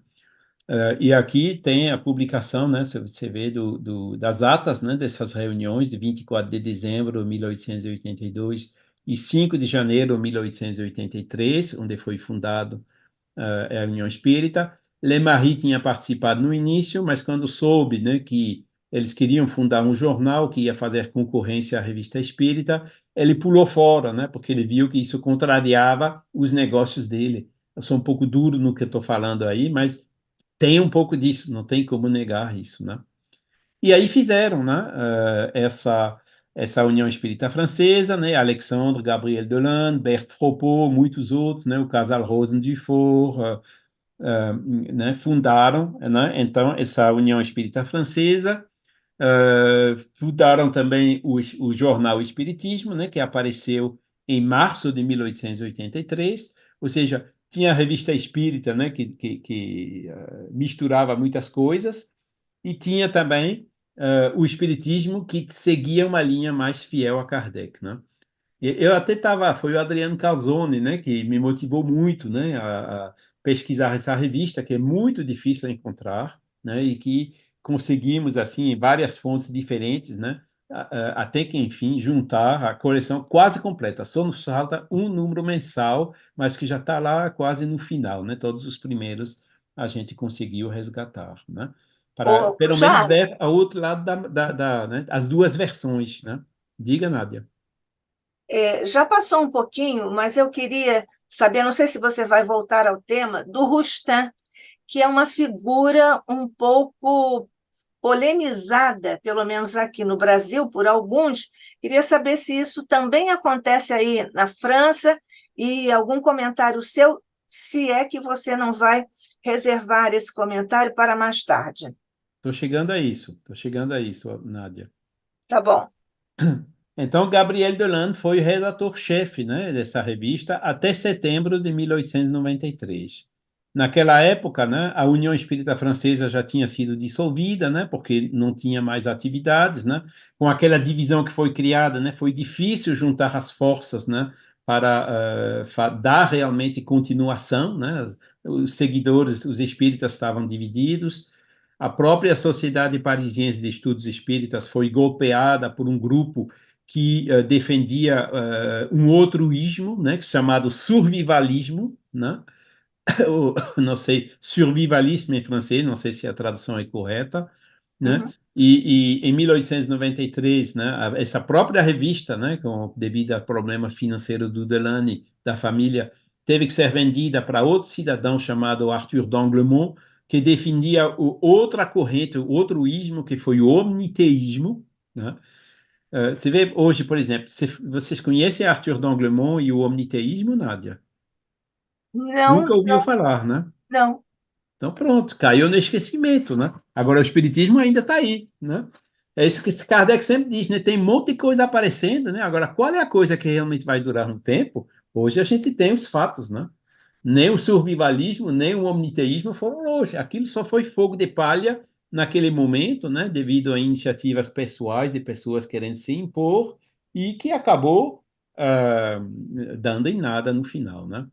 E aqui tem a publicação, né, você vê das atas, né, dessas reuniões de 24 de dezembro de 1882 e 5 de janeiro de 1883, onde foi fundado a União Espírita. Lemarie tinha participado no início, mas quando soube, né, que eles queriam fundar um jornal que ia fazer concorrência à Revista Espírita, ele pulou fora, né, porque ele viu que isso contrariava os negócios dele. Eu sou um pouco duro no que estou falando aí, mas tem um pouco disso, não tem como negar isso, né? E aí fizeram, né, essa União Espírita Francesa, né, Alexandre Gabriel Delanne, Bert Fropeau, muitos outros, né, o casal Rosen-Dufour, né, fundaram, né, então essa União Espírita Francesa, fundaram também o jornal Espiritismo, né, que apareceu em março de 1883, ou seja, tinha a revista Espírita, né, que misturava muitas coisas, e tinha também o Espiritismo que seguia uma linha mais fiel a Kardec, né? Eu até estava, foi o Adriano Calzone, né, que me motivou muito, né, a pesquisar essa revista, que é muito difícil de encontrar, né, e que conseguimos, assim, várias fontes diferentes, né, até que, enfim, juntar a coleção quase completa. Só nos falta um número mensal, mas que já está lá quase no final, né, todos os primeiros a gente conseguiu resgatar, né. para Ô, pelo menos Charles, ver ao outro lado né, as duas versões, né? Diga, Nádia. já passou um pouquinho, mas eu queria saber, não sei se você vai voltar ao tema, do Rustam, que é uma figura um pouco polemizada, pelo menos aqui no Brasil, por alguns. Queria saber se isso também acontece aí na França e algum comentário seu, se é que você não vai reservar esse comentário para mais tarde. Estou chegando a isso, Nádia. Tá bom. Então, Gabriel Deland foi redator-chefe, né, dessa revista até setembro de 1893. Naquela época, né, a União Espírita Francesa já tinha sido dissolvida, né, porque não tinha mais atividades, né. Com aquela divisão que foi criada, né, foi difícil juntar as forças, né, para dar realmente continuação, né. Os seguidores, os espíritas estavam divididos. A própria Sociedade Parisiense de Estudos Espíritas foi golpeada por um grupo que defendia um outro ismo, né, chamado survivalismo, né? Não sei, survivalismo em francês, não sei se a tradução é correta, né? Uhum. E em 1893, né, essa própria revista, né, devido a problema financeiro do Delany, da família, teve que ser vendida para outro cidadão chamado Arthur d'Anglemont, que defendia outra corrente, outro ismo, que foi o omniteísmo, né? Você vê hoje, por exemplo, vocês conhecem Arthur d'Anglemont e o omniteísmo, Nádia? Nunca Não, ouviu não, falar, né? não. Então pronto, caiu no esquecimento, né? Agora o espiritismo ainda está aí, né? É isso que esse Kardec sempre diz, né? Tem um monte de coisa aparecendo, né? Agora, qual é a coisa que realmente vai durar um tempo? Hoje a gente tem os fatos, né? Nem o survivalismo, nem o omniteísmo foram longe. Aquilo só foi fogo de palha naquele momento, né? Devido a iniciativas pessoais de pessoas querendo se impor e que acabou dando em nada no final, né?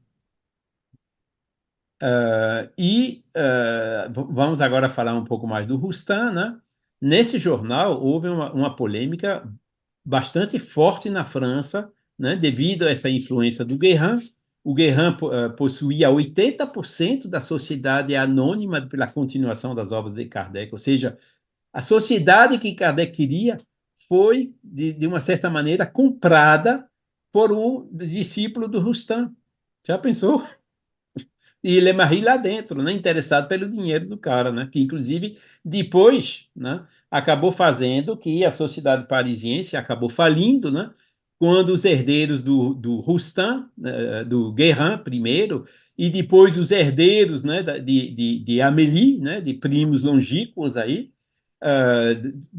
Vamos agora falar um pouco mais do Rustam, né? Nesse jornal houve uma polêmica bastante forte na França, né? Devido a essa influência do Guérin. O Guérin possuía 80% da sociedade anônima pela continuação das obras de Kardec, ou seja, a sociedade que Kardec queria foi, de uma certa maneira, comprada por um discípulo do Rustam. Já pensou? E Lemarie lá dentro, né, interessado pelo dinheiro do cara, né, que inclusive depois, né, acabou fazendo que a sociedade parisiense acabou falindo, né, quando os herdeiros do Rustam, do Guérin primeiro, e depois os herdeiros, né, de Amélie, né, de primos longínquos aí,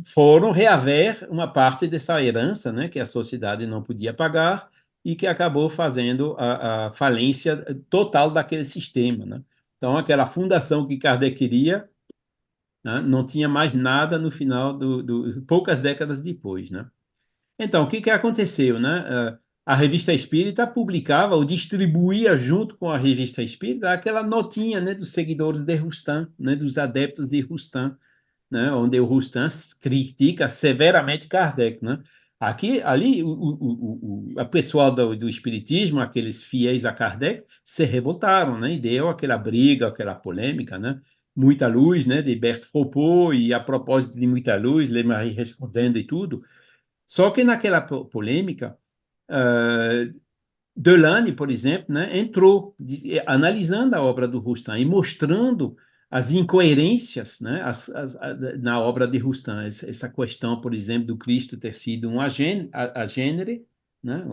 foram reaver uma parte dessa herança, né, que a sociedade não podia pagar e que acabou fazendo a falência total daquele sistema, né? Então, aquela fundação que Kardec queria, né, não tinha mais nada no final poucas décadas depois, né? Então, o que aconteceu, né? A Revista Espírita publicava ou distribuía junto com a Revista Espírita aquela notinha, né, dos seguidores de Rustam, né, dos adeptos de Rustam, né, onde o Rustam critica severamente Kardec, né? Aqui, ali, a pessoal do Espiritismo, aqueles fiéis a Kardec, se revoltaram, né? E deu aquela briga, aquela polêmica, né? Muita luz, né? De Berthe Fropo, e a propósito de muita luz, Lemarie respondendo e tudo. Só que naquela polêmica, Delane, por exemplo, né, entrou analisando a obra do Rustam e mostrando as incoerências, né, na obra de Rustam. Essa questão, por exemplo, do Cristo ter sido um agênere, né,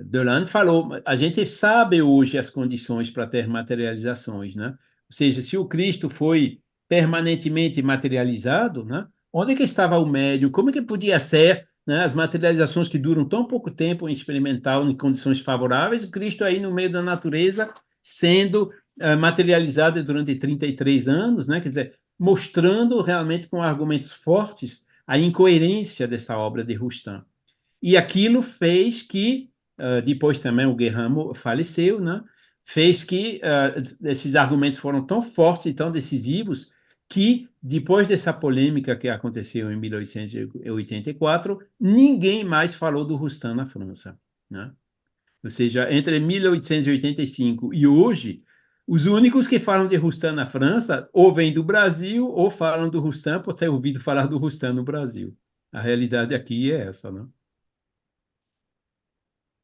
Delane falou, a gente sabe hoje as condições para ter materializações, né? Ou seja, se o Cristo foi permanentemente materializado, né, onde é que estava o médium? Como é que podia ser, né, as materializações que duram tão pouco tempo em experimental, em condições favoráveis, o Cristo aí no meio da natureza sendo materializado durante 33 anos, né? Quer dizer, mostrando realmente com argumentos fortes a incoerência dessa obra de Rustam. E aquilo fez que, depois também o Guerramo faleceu, né? Fez que esses argumentos foram tão fortes e tão decisivos que, depois dessa polêmica que aconteceu em 1884, ninguém mais falou do Rustam na França, né? Ou seja, entre 1885 e hoje, Os únicos que falam de Rustam na França ou vêm do Brasil ou falam do Rustam por ter ouvido falar do Rustam no Brasil. A realidade aqui é essa, né?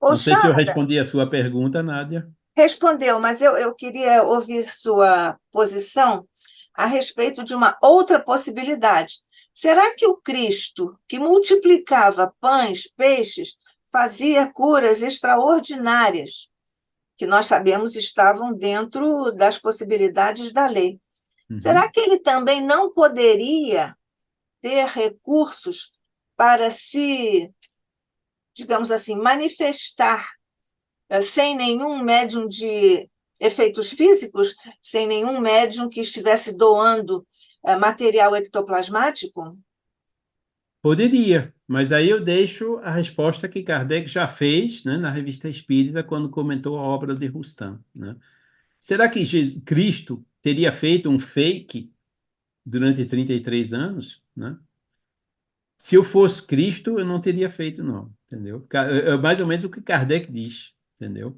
Ô, Não sei se eu Charles, respondi a sua pergunta, Nádia. respondeu, mas eu queria ouvir sua posição a respeito de uma outra possibilidade. Será que o Cristo, que multiplicava pães, peixes, fazia curas extraordinárias, que nós sabemos estavam dentro das possibilidades da lei? Será Uhum. que ele também não poderia ter recursos para se, digamos assim, manifestar sem nenhum médium de efeitos físicos, sem nenhum médium que estivesse doando material ectoplasmático? Poderia, mas aí eu deixo a resposta que Kardec já fez, né, na Revista Espírita, quando comentou a obra de Rustam, né? Será que Cristo teria feito um fake durante 33 anos, né? Se eu fosse Cristo, eu não teria feito, não, entendeu? É mais ou menos o que Kardec diz, entendeu?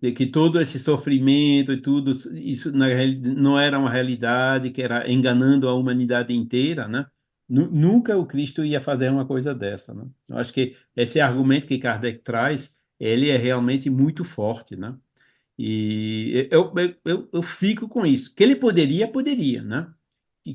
De que todo esse sofrimento e tudo isso não era uma realidade, que era enganando a humanidade inteira, né? Nunca o Cristo ia fazer uma coisa dessa, né? Eu acho que esse argumento que Kardec traz, ele é realmente muito forte, né? E eu fico com isso. Que ele poderia, poderia, né?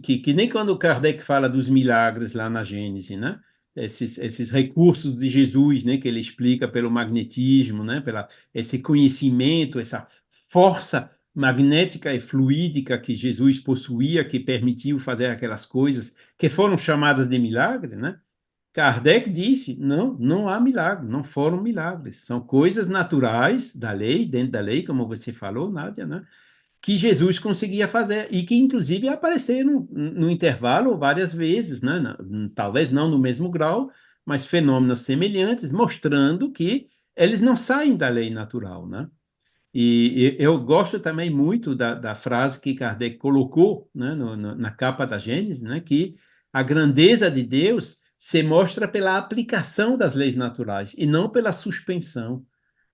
Que nem quando Kardec fala dos milagres lá na Gênese, né? Esses recursos de Jesus, né? Que ele explica pelo magnetismo, né? Pela esse conhecimento, essa força magnética e fluídica que Jesus possuía, que permitiu fazer aquelas coisas que foram chamadas de milagre, né? Kardec disse: não, não há milagre, não foram milagres, são coisas naturais da lei, dentro da lei, como você falou, Nádia, né? Que Jesus conseguia fazer e que, inclusive, apareceram no intervalo várias vezes, né? Talvez não no mesmo grau, mas fenômenos semelhantes, mostrando que eles não saem da lei natural, né? E eu gosto também muito da frase que Kardec colocou, né, na capa da Gênesis, né, que a grandeza de Deus se mostra pela aplicação das leis naturais e não pela suspensão.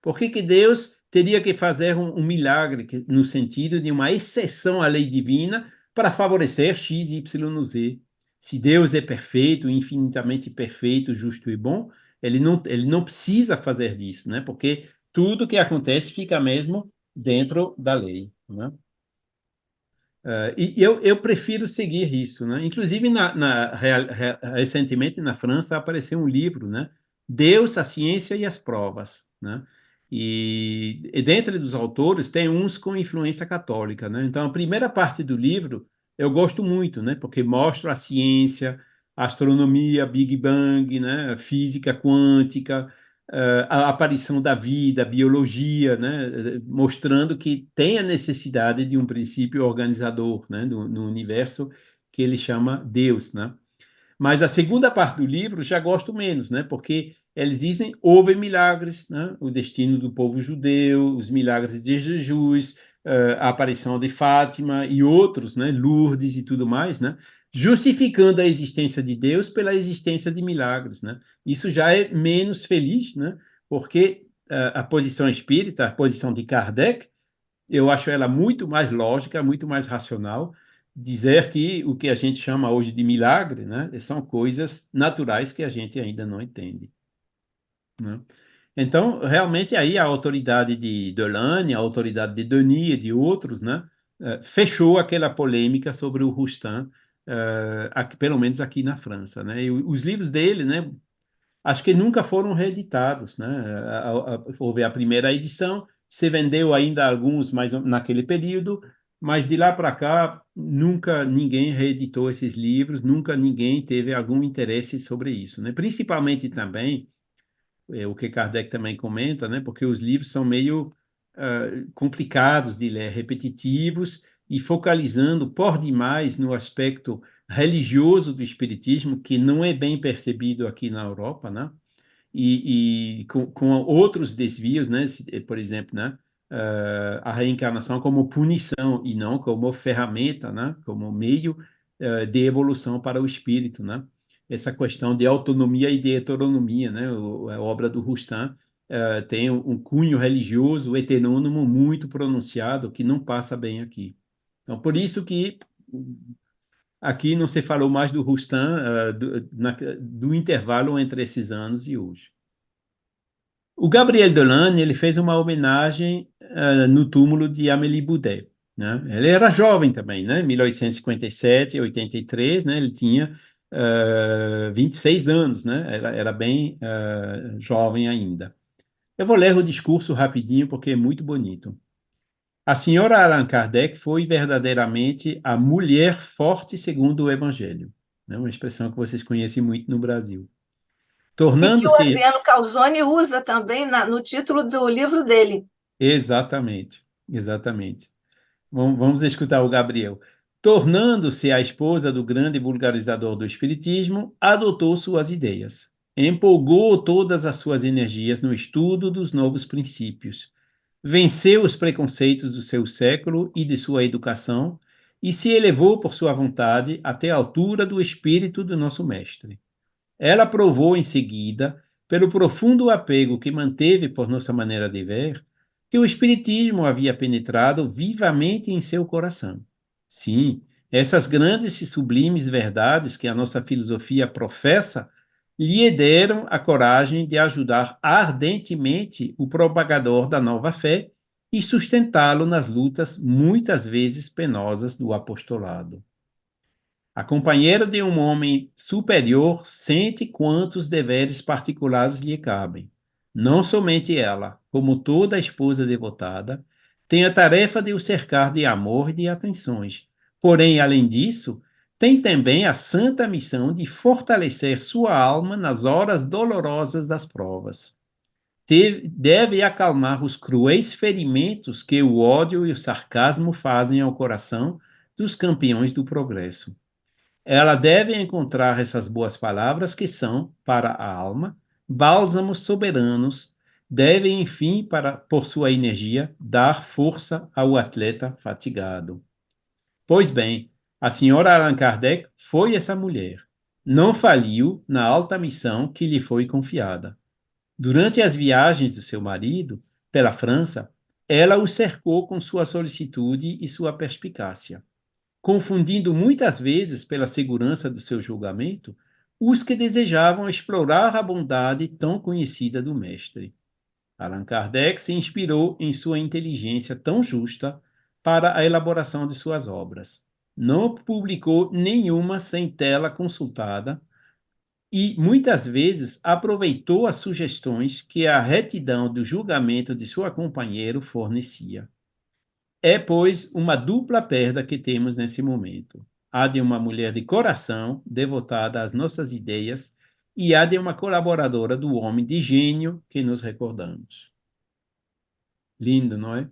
Por que que Deus teria que fazer um milagre no sentido de uma exceção à lei divina para favorecer X, Y, Z? Se Deus é perfeito, infinitamente perfeito, justo e bom, ele não precisa fazer disso, né? Porque tudo que acontece fica mesmo dentro da lei, né? E eu prefiro seguir isso, né? Inclusive, recentemente na França apareceu um livro, né? Deus, a Ciência e as Provas, né? E dentre dos autores tem uns com influência católica, né? Então, a primeira parte do livro eu gosto muito, né? Porque mostra a ciência, a astronomia, Big Bang, né? A física quântica, a aparição da vida, a biologia, né, mostrando que tem a necessidade de um princípio organizador, né, no universo que ele chama Deus, né? Mas a segunda parte do livro já gosto menos, né? Porque eles dizem houve milagres, né? O destino do povo judeu, os milagres de Jesus, a aparição de Fátima e outros, né? Lourdes e tudo mais, né? Justificando a existência de Deus pela existência de milagres, né? Isso já é menos feliz, né? Porque a posição espírita, a posição de Kardec, eu acho ela muito mais lógica, muito mais racional, dizer que o que a gente chama hoje de milagre, né, são coisas naturais que a gente ainda não entende, né? Então, realmente, aí a autoridade de Delane, a autoridade de Denis e de outros, né, fechou aquela polêmica sobre o Roustan, aqui, pelo menos aqui na França, né? E os livros dele, né, acho que nunca foram reeditados, né? Houve a primeira edição, se vendeu ainda alguns mais naquele período, mas de lá para cá nunca ninguém reeditou esses livros, nunca ninguém teve algum interesse sobre isso, né? Principalmente também o que Kardec também comenta, né? Porque os livros são meio complicados de ler, repetitivos e focalizando por demais no aspecto religioso do espiritismo, que não é bem percebido aqui na Europa, né? E com outros desvios, né? Por exemplo, né? A reencarnação como punição e não como ferramenta, né? Como meio de evolução para o espírito, né? Essa questão de autonomia e de heteronomia, né? A obra do Rustam tem um cunho religioso heterônomo muito pronunciado que não passa bem aqui. Então, por isso que aqui não se falou mais do Rustam, do intervalo entre esses anos e hoje. O Gabriel Delanne, ele fez uma homenagem no túmulo de Amélie Boudet, né? Ele era jovem também, né? 1857, 83, né? Ele tinha 26 anos, né? Era bem jovem ainda. Eu vou ler o discurso rapidinho porque é muito bonito. A senhora Allan Kardec foi verdadeiramente a mulher forte segundo o Evangelho, né? Uma expressão que vocês conhecem muito no Brasil. E que o Tornando-se Adriano Calzone usa também no título do livro dele. exatamente, exatamente. Vamos escutar o Gabriel. Tornando-se a esposa do grande vulgarizador do Espiritismo, adotou suas ideias. Empolgou todas as suas energias no estudo dos novos princípios. Venceu os preconceitos do seu século e de sua educação e se elevou por sua vontade até a altura do espírito do nosso mestre. Ela provou em seguida, pelo profundo apego que manteve por nossa maneira de ver, que o Espiritismo havia penetrado vivamente em seu coração. Sim, essas grandes e sublimes verdades que a nossa filosofia professa lhe deram a coragem de ajudar ardentemente o propagador da nova fé e sustentá-lo nas lutas muitas vezes penosas do apostolado. A companheira de um homem superior sente quantos deveres particulares lhe cabem. Não somente ela, como toda esposa devotada, tem a tarefa de o cercar de amor e de atenções. Porém, além disso, tem também a santa missão de fortalecer sua alma nas horas dolorosas das provas. Deve acalmar os cruéis ferimentos que o ódio e o sarcasmo fazem ao coração dos campeões do progresso. Ela deve encontrar essas boas palavras que são, para a alma, bálsamos soberanos, deve, enfim, por sua energia, dar força ao atleta fatigado. Pois bem, a senhora Allan Kardec foi essa mulher. Não faliu na alta missão que lhe foi confiada. Durante as viagens do seu marido pela França, ela o cercou com sua solicitude e sua perspicácia, confundindo muitas vezes pela segurança do seu julgamento os que desejavam explorar a bondade tão conhecida do mestre. Allan Kardec se inspirou em sua inteligência tão justa para a elaboração de suas obras. Não publicou nenhuma sem tela consultada e, muitas vezes, aproveitou as sugestões que a retidão do julgamento de seu companheiro fornecia. É, pois, uma dupla perda que temos nesse momento. A de uma mulher de coração, devotada às nossas ideias, e a de uma colaboradora do homem de gênio que nos recordamos. Lindo, não é?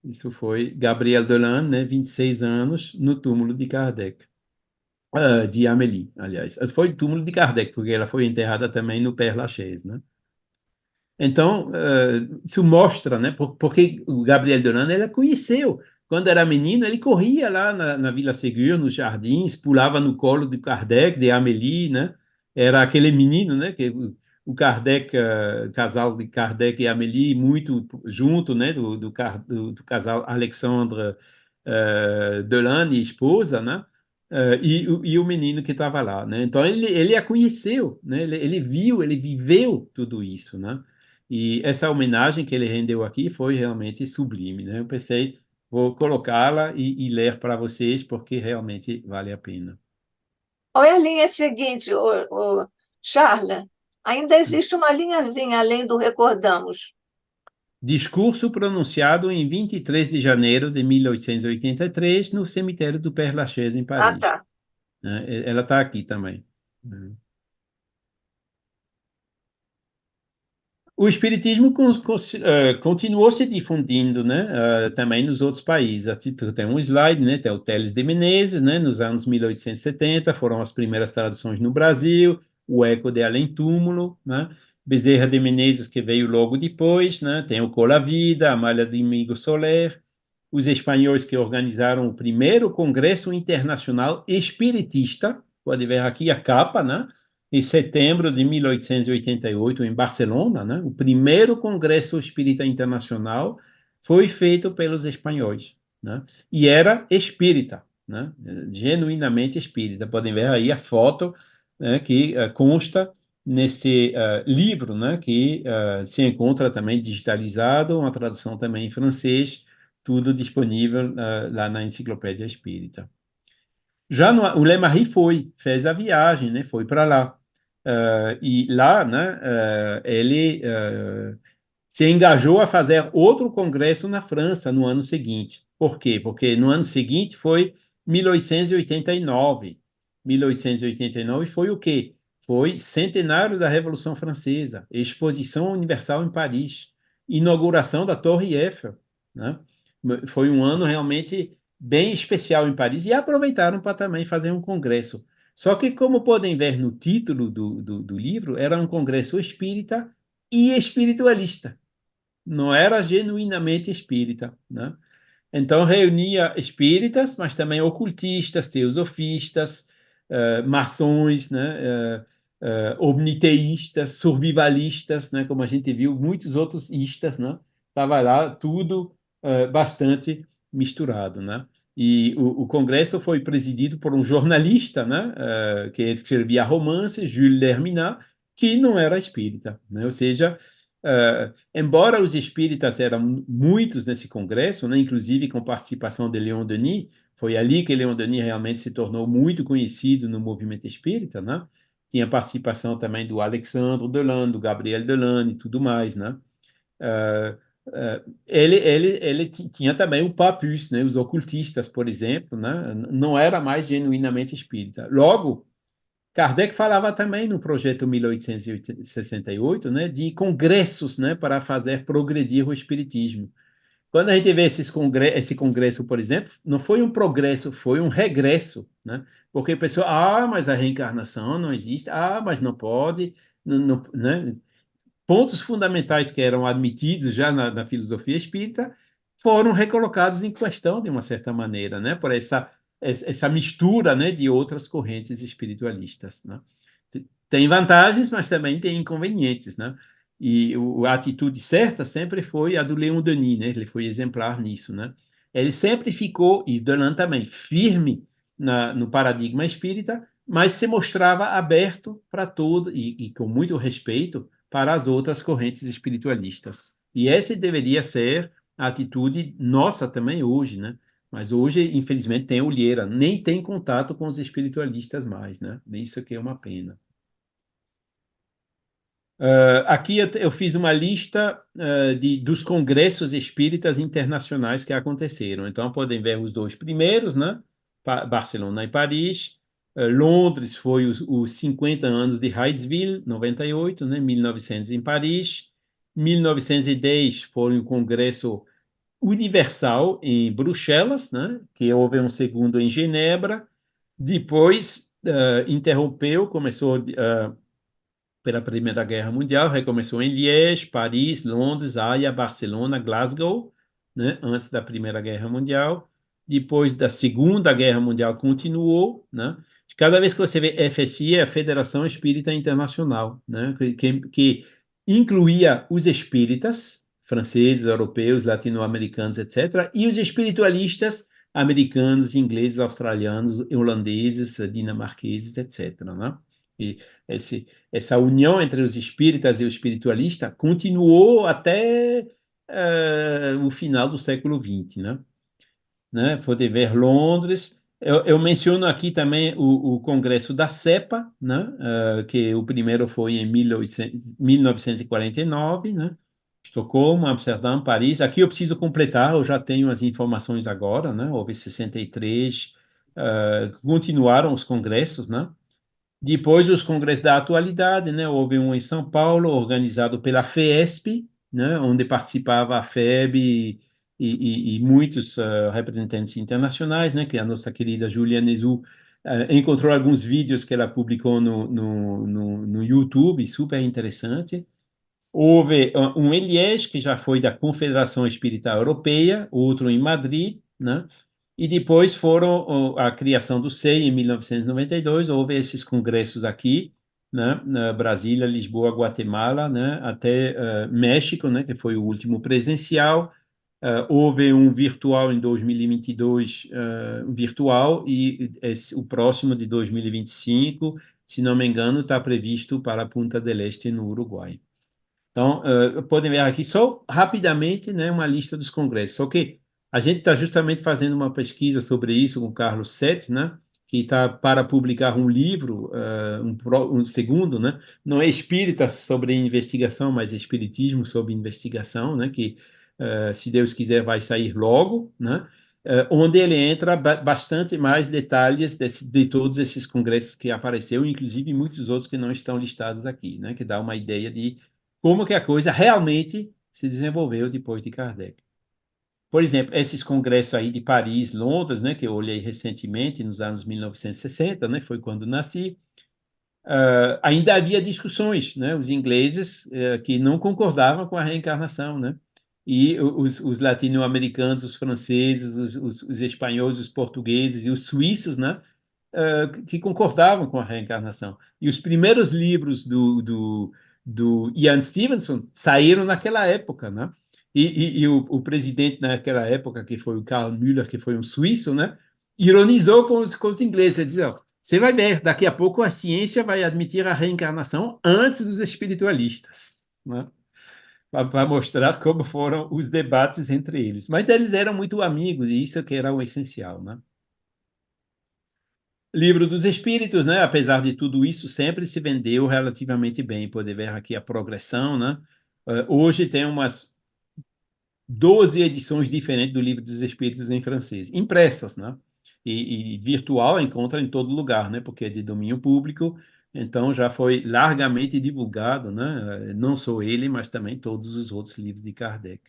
Isso foi Gabriel Delanne, né, 26 anos, no túmulo de Kardec. De Amélie, aliás. Foi o túmulo de Kardec, porque ela foi enterrada também no Père Lachaise, né? Então, isso mostra, né? Porque o Gabriel Donan, ele conheceu. Quando era menino, ele corria lá na Vila Ségur, nos jardins, pulava no colo de Kardec, de Amélie, né? Era aquele menino, né? Que o Kardec, casal de Kardec e Amélie, muito junto, né? Do casal Alexandre Dolan e esposa, né? E o menino que estava lá, né? Então, ele a conheceu, né? Ele viu, ele viveu tudo isso, né? E essa homenagem que ele rendeu aqui foi realmente sublime, né? Eu pensei, vou colocá-la e ler para vocês, porque realmente vale a pena. Olha a linha seguinte, Charla. Ainda existe uma linhazinha além do recordamos. Discurso pronunciado em 23 de janeiro de 1883 no cemitério do Père Lachaise, em Ah, Paris, tá. né? Ela está aqui também, né? O espiritismo continuou se difundindo, né, também nos outros países. Aqui tem um slide, né, tem o Teles de Menezes, né, nos anos 1870, foram as primeiras traduções no Brasil, o Eco de Além Túmulo, né, Bezerra de Menezes, que veio logo depois, né, tem o Cola Vida, Amália de Amigo Soler, os espanhóis que organizaram o primeiro Congresso Internacional Espiritista, pode ver aqui a capa, né, em setembro de 1888, em Barcelona, né? O primeiro Congresso Espírita Internacional foi feito pelos espanhóis, né? E era espírita, né? Genuinamente espírita. Podem ver aí a foto, né, que consta nesse livro, né, que se encontra também digitalizado, uma tradução também em francês, tudo disponível lá na Enciclopédia Espírita. Já o Lemarie fez a viagem, né? Foi para lá. E lá, né, ele se engajou a fazer outro congresso na França no ano seguinte. Por quê? Porque no ano seguinte foi 1889. 1889 foi o quê? Foi centenário da Revolução Francesa, Exposição Universal em Paris, inauguração da Torre Eiffel, né? Foi um ano realmente bem especial em Paris e aproveitaram para também fazer um congresso. Só que, como podem ver no título do livro, era um congresso espírita e espiritualista. Não era genuinamente espírita, né? Então, reunia espíritas, mas também ocultistas, teosofistas, maçons, né? Omniteístas, survivalistas, né? Como a gente viu, muitos outros istas, né? Estava lá tudo bastante misturado, né? E o congresso foi presidido por um jornalista, né? Que escrevia romances, Jules Lerminat, que não era espírita, né? Ou seja, embora os espíritas eram muitos nesse congresso, né, inclusive com participação de Leon Denis, foi ali que Leon Denis realmente se tornou muito conhecido no movimento espírita, né? Tinha participação também do Alexandre Delane, do Gabriel Delane e tudo mais, né? Uh, ele tinha também o papus, né? Os ocultistas, por exemplo, né? Não era mais genuinamente espírita. Logo, Kardec falava também no projeto 1868, né, de congressos, né, para fazer progredir o espiritismo. Quando a gente vê esse congresso, por exemplo, não foi um progresso, foi um regresso, né? Porque a pessoa, mas a reencarnação não existe, mas não pode, né? Pontos fundamentais que eram admitidos já na filosofia espírita foram recolocados em questão de uma certa maneira, né? Por essa mistura, né, de outras correntes espiritualistas, né? Tem vantagens, mas também tem inconvenientes, né? E a atitude certa sempre foi a do Leon Denis, né? Ele foi exemplar nisso, né? Ele sempre ficou, e Delan também, firme no paradigma espírita, mas se mostrava aberto para todo e com muito respeito para as outras correntes espiritualistas. E essa deveria ser a atitude nossa também hoje, né? Mas hoje, infelizmente, tem olheira, nem tem contato com os espiritualistas mais, né? Isso que é uma pena. Aqui eu fiz uma lista dos congressos espíritas internacionais que aconteceram. Então, podem ver os dois primeiros, né? Barcelona e Paris. Londres foi os 50 anos de Hydesville, 98, né? 1900 em Paris. 1910 foi o Congresso Universal em Bruxelas, né? Que houve um segundo em Genebra. Depois, interrompeu, começou pela Primeira Guerra Mundial, recomeçou em Liège, Paris, Londres, Haia, Barcelona, Glasgow, né, antes da Primeira Guerra Mundial. Depois da Segunda Guerra Mundial continuou, né? Cada vez que você vê FSI, é a Federação Espírita Internacional, né, que incluía os espíritas, franceses, europeus, latino-americanos, etc., e os espiritualistas americanos, ingleses, australianos, holandeses, dinamarqueses, etc., né? E essa união entre os espíritas e o espiritualista continuou até o final do século XX, né? Pode ver Londres. Eu menciono aqui também o Congresso da CEPA, né? Que o primeiro foi em 1949, né? Estocolmo, Amsterdã, Paris. Aqui eu preciso completar, eu já tenho as informações agora, né? Houve 63, continuaram os congressos, né? Depois os congressos da atualidade, né? Houve um em São Paulo, organizado pela FESP, né? Onde participava a FEB e muitos representantes internacionais, né? Que a nossa querida Julia Nezu encontrou alguns vídeos que ela publicou no YouTube, super interessante. Houve um em Liège, que já foi da Confederação Espírita Europeia, outro em Madrid, né? E depois foram a criação do SEI em 1992, houve esses congressos aqui, né, Brasília, Lisboa, Guatemala, né, até México, né, que foi o último presencial. Houve um virtual em 2022, virtual, e o próximo de 2025, se não me engano, está previsto para Punta del Este, no Uruguai. Então, podem ver aqui só rapidamente, né, uma lista dos congressos. Só que a gente está justamente fazendo uma pesquisa sobre isso com o Carlos Sete, né, que está para publicar um livro, um segundo, né, não é espírita sobre investigação, mas espiritismo sobre investigação, né, que, se Deus quiser, vai sair logo, né, onde ele entra bastante mais detalhes de todos esses congressos que apareceu, inclusive muitos outros que não estão listados aqui, né, que dá uma ideia de como que a coisa realmente se desenvolveu depois de Kardec. Por exemplo, esses congressos aí de Paris, Londres, né, que eu olhei recentemente, nos anos 1960, né, foi quando nasci, ainda havia discussões, né, os ingleses que não concordavam com a reencarnação, né, e os latino-americanos, os franceses, os espanhóis, os portugueses e os suíços, né, que concordavam com a reencarnação. E os primeiros livros do Ian Stevenson saíram naquela época, né? E o presidente naquela época, que foi o Karl Müller, que foi um suíço, né? Ironizou com os ingleses, ele dizia, ó, você vai ver, daqui a pouco a ciência vai admitir a reencarnação antes dos espiritualistas, né? Para mostrar como foram os debates entre eles. Mas eles eram muito amigos, e isso que era o essencial, né? Livro dos Espíritos, né? Apesar de tudo isso, sempre se vendeu relativamente bem. Pode ver aqui a progressão, né? Hoje tem umas 12 edições diferentes do Livro dos Espíritos em francês, impressas, né? E virtual encontra em todo lugar, né? Porque é de domínio público, então já foi largamente divulgado, né? Não só ele, mas também todos os outros livros de Kardec.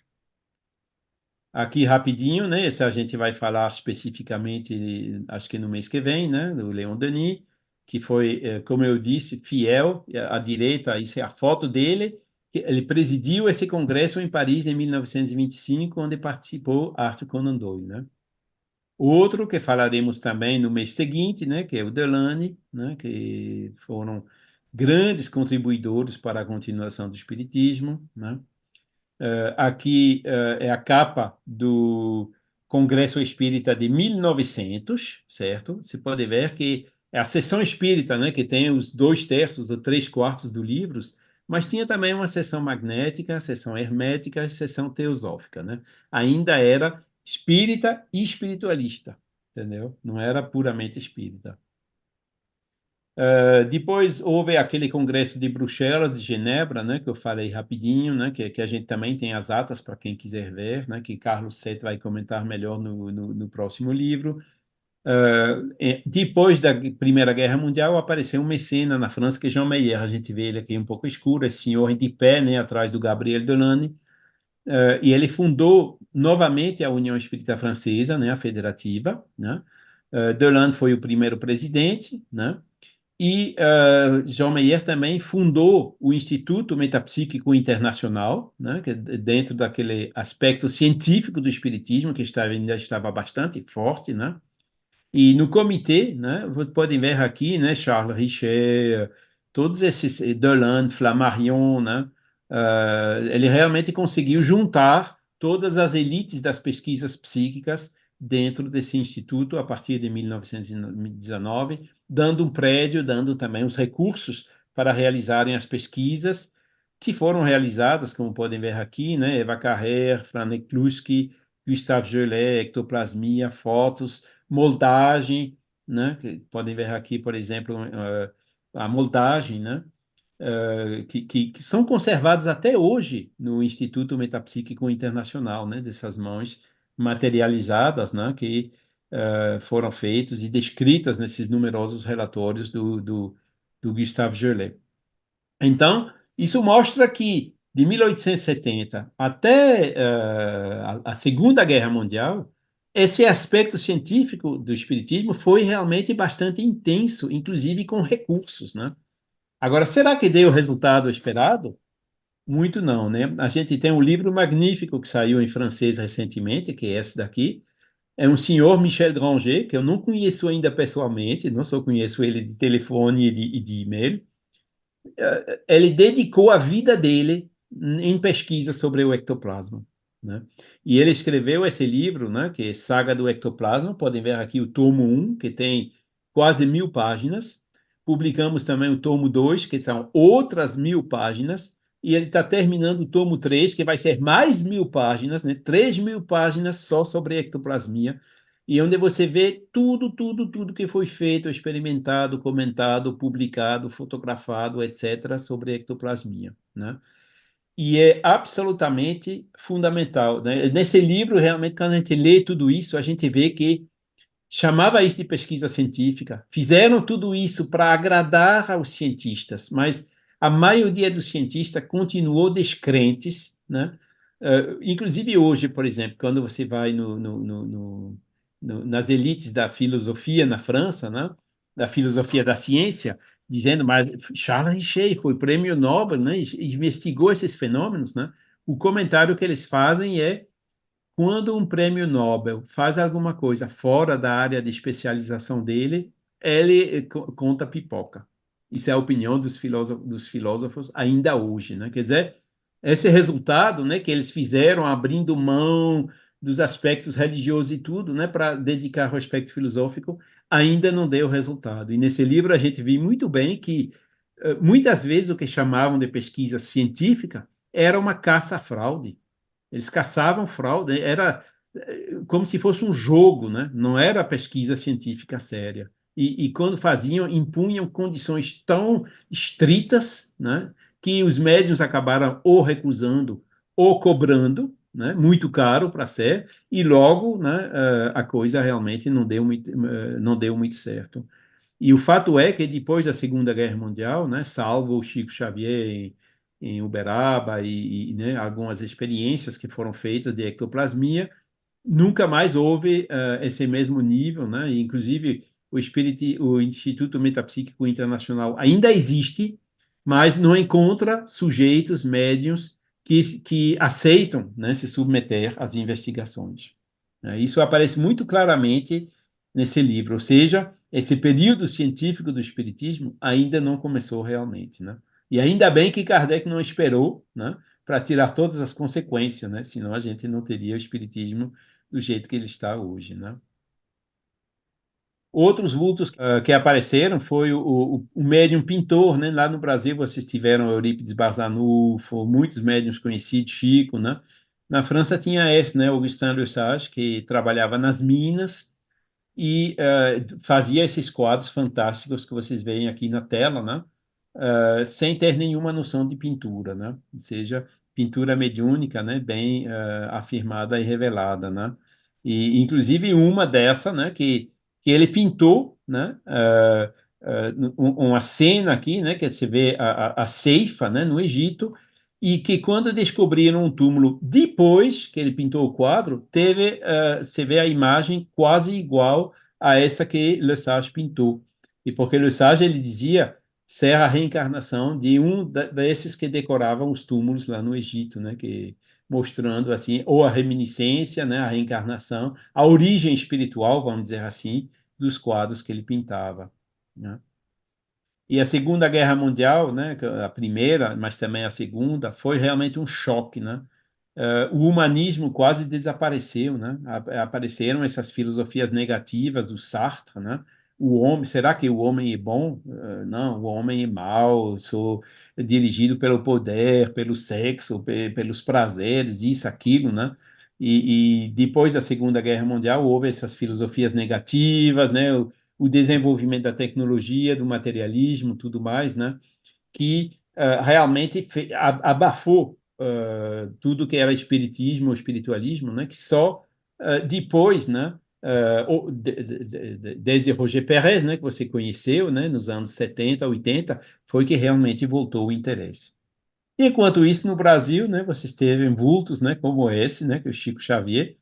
Aqui rapidinho, né? Esse a gente vai falar especificamente, acho que no mês que vem, né? Do Leon Denis, que foi, como eu disse, fiel à direita. Isso é a foto dele. Ele presidiu esse congresso em Paris em 1925, onde participou Arthur Conan Doyle, né? Outro que falaremos também no mês seguinte, né? Que é o Delany, né? Que foram grandes contribuidores para a continuação do espiritismo, né? Aqui é a capa do Congresso Espírita de 1900, certo? Você pode ver que é a seção espírita, né, que tem os 2/3 ou 3/4 dos livros, mas tinha também uma seção magnética, seção hermética e seção teosófica, né? Ainda era espírita e espiritualista, entendeu? Não era puramente espírita. Depois houve aquele congresso de Bruxelas, de Genebra, né, que eu falei rapidinho, né, que a gente também tem as atas para quem quiser ver, né, que Carlos Sete vai comentar melhor no próximo livro. Depois da Primeira Guerra Mundial, apareceu um mecena na França, que é Jean Meyer. A gente vê ele aqui um pouco escuro, esse senhor de pé, né, atrás do Gabriel Delany. E ele fundou novamente a União Espírita Francesa, né, a federativa, né. Delany foi o primeiro presidente, né? E Jean Meyer também fundou o Instituto Metapsíquico Internacional, né, que é dentro daquele aspecto científico do espiritismo, que ainda estava bastante forte, né? E no comitê, né, podem ver aqui, né, Charles Richet, todos esses, Delane, Flammarion, né, ele realmente conseguiu juntar todas as elites das pesquisas psíquicas dentro desse instituto a partir de 1919, dando um prédio, dando também os recursos para realizarem as pesquisas que foram realizadas, como podem ver aqui, né, Eva Carrère, Franek Kluski, Gustave Gelet, ectoplasmia, fotos, moldagem, né? Que podem ver aqui, por exemplo, a moldagem, né? Que são conservados até hoje no Instituto Metapsíquico Internacional, né? Dessas mãos materializadas, né? Que foram feitos e descritas nesses numerosos relatórios do Gustave Gelet. Então, isso mostra que de 1870 até a Segunda Guerra Mundial, esse aspecto científico do espiritismo foi realmente bastante intenso, inclusive com recursos, né? Agora, será que deu o resultado esperado? Muito não, né? A gente tem um livro magnífico que saiu em francês recentemente, que é esse daqui. É um senhor Michel Granger, que eu não conheço ainda pessoalmente, não só conheço ele de telefone e de e-mail, ele dedicou a vida dele em pesquisa sobre o ectoplasma, né? E ele escreveu esse livro, né, que é Saga do Ectoplasma. Podem ver aqui o tomo 1, que tem quase 1000 páginas. Publicamos também o tomo 2, que são outras 1000 páginas. E ele está terminando o tomo 3, que vai ser mais 1000 páginas, né? 3000 páginas só sobre ectoplasmia, e onde você vê tudo, tudo, tudo que foi feito, experimentado, comentado, publicado, fotografado, etc., sobre ectoplasmia, né? E é absolutamente fundamental, né? Nesse livro, realmente, quando a gente lê tudo isso, a gente vê que chamava isso de pesquisa científica. Fizeram tudo isso para agradar aos cientistas, mas a maioria dos cientistas continuou descrentes, né? Inclusive hoje, por exemplo, quando você vai nas elites da filosofia na França, né? Da filosofia da ciência, dizendo, mas Charles Richer foi prêmio Nobel, né? Investigou esses fenômenos, né? O comentário que eles fazem é: quando um prêmio Nobel faz alguma coisa fora da área de especialização dele, ele conta pipoca. Isso é a opinião dos filósofos ainda hoje, né? Quer dizer, esse resultado, né, que eles fizeram abrindo mão dos aspectos religiosos e tudo, né, para dedicar ao aspecto filosófico, ainda não deu resultado. E nesse livro a gente viu muito bem que muitas vezes o que chamavam de pesquisa científica era uma caça à fraude. Eles caçavam fraude, era como se fosse um jogo, né? Não era pesquisa científica séria. E quando faziam, impunham condições tão estritas, né, que os médiuns acabaram ou recusando ou cobrando, né, muito caro para ser, e logo, né, a coisa realmente não deu muito certo. E o fato é que depois da Segunda Guerra Mundial, né, salvo o Chico Xavier em Uberaba né, algumas experiências que foram feitas de ectoplasmia, nunca mais houve esse mesmo nível, né? E, inclusive, o Instituto Metapsíquico Internacional ainda existe, mas não encontra sujeitos médiums que aceitam, né, se submeter às investigações. Isso aparece muito claramente nesse livro, ou seja, esse período científico do Espiritismo ainda não começou realmente, né? E ainda bem que Kardec não esperou, né, para tirar todas as consequências, né? Senão a gente não teria o Espiritismo do jeito que ele está hoje, né? Outros vultos que apareceram foi o médium pintor, né? Lá no Brasil vocês tiveram Eurípides Barçanufo, muitos médiums conhecidos, Chico, né? Na França tinha esse, né? Augustin Le Sage, que trabalhava nas minas e fazia esses quadros fantásticos que vocês veem aqui na tela, né? Sem ter nenhuma noção de pintura, né? Ou seja, pintura mediúnica, né? Bem afirmada e revelada, né? E inclusive uma dessa, né? Que ele pintou, né? Uma cena aqui, né? Que você vê a ceifa, né? No Egito, e que quando descobriram um túmulo depois que ele pintou o quadro, você vê a imagem quase igual a essa que Le Sage pintou. E porque Le Sage ele dizia ser a reencarnação de desses que decoravam os túmulos lá no Egito, né? Que mostrando assim ou a reminiscência, né? A reencarnação, a origem espiritual, vamos dizer assim, dos quadros que ele pintava, né? E a Segunda Guerra Mundial, né, a primeira, mas também a segunda, foi realmente um choque, né? O humanismo quase desapareceu, né? Apareceram essas filosofias negativas do Sartre, né? O homem, será que o homem é bom? Não, o homem é mau, sou dirigido pelo poder, pelo sexo, pelos prazeres, isso, aquilo, né? E depois da Segunda Guerra Mundial houve essas filosofias negativas, né? O desenvolvimento da tecnologia, do materialismo, tudo mais, né? Que realmente abafou tudo que era espiritismo ou espiritualismo, né? Que só depois, né? Desde Roger Pérez, né? Que você conheceu, né? Nos anos 70, 80, foi que realmente voltou o interesse. Enquanto isso, no Brasil, né? Vocês teve vultos, né? Como esse, né? Que é o Chico Xavier.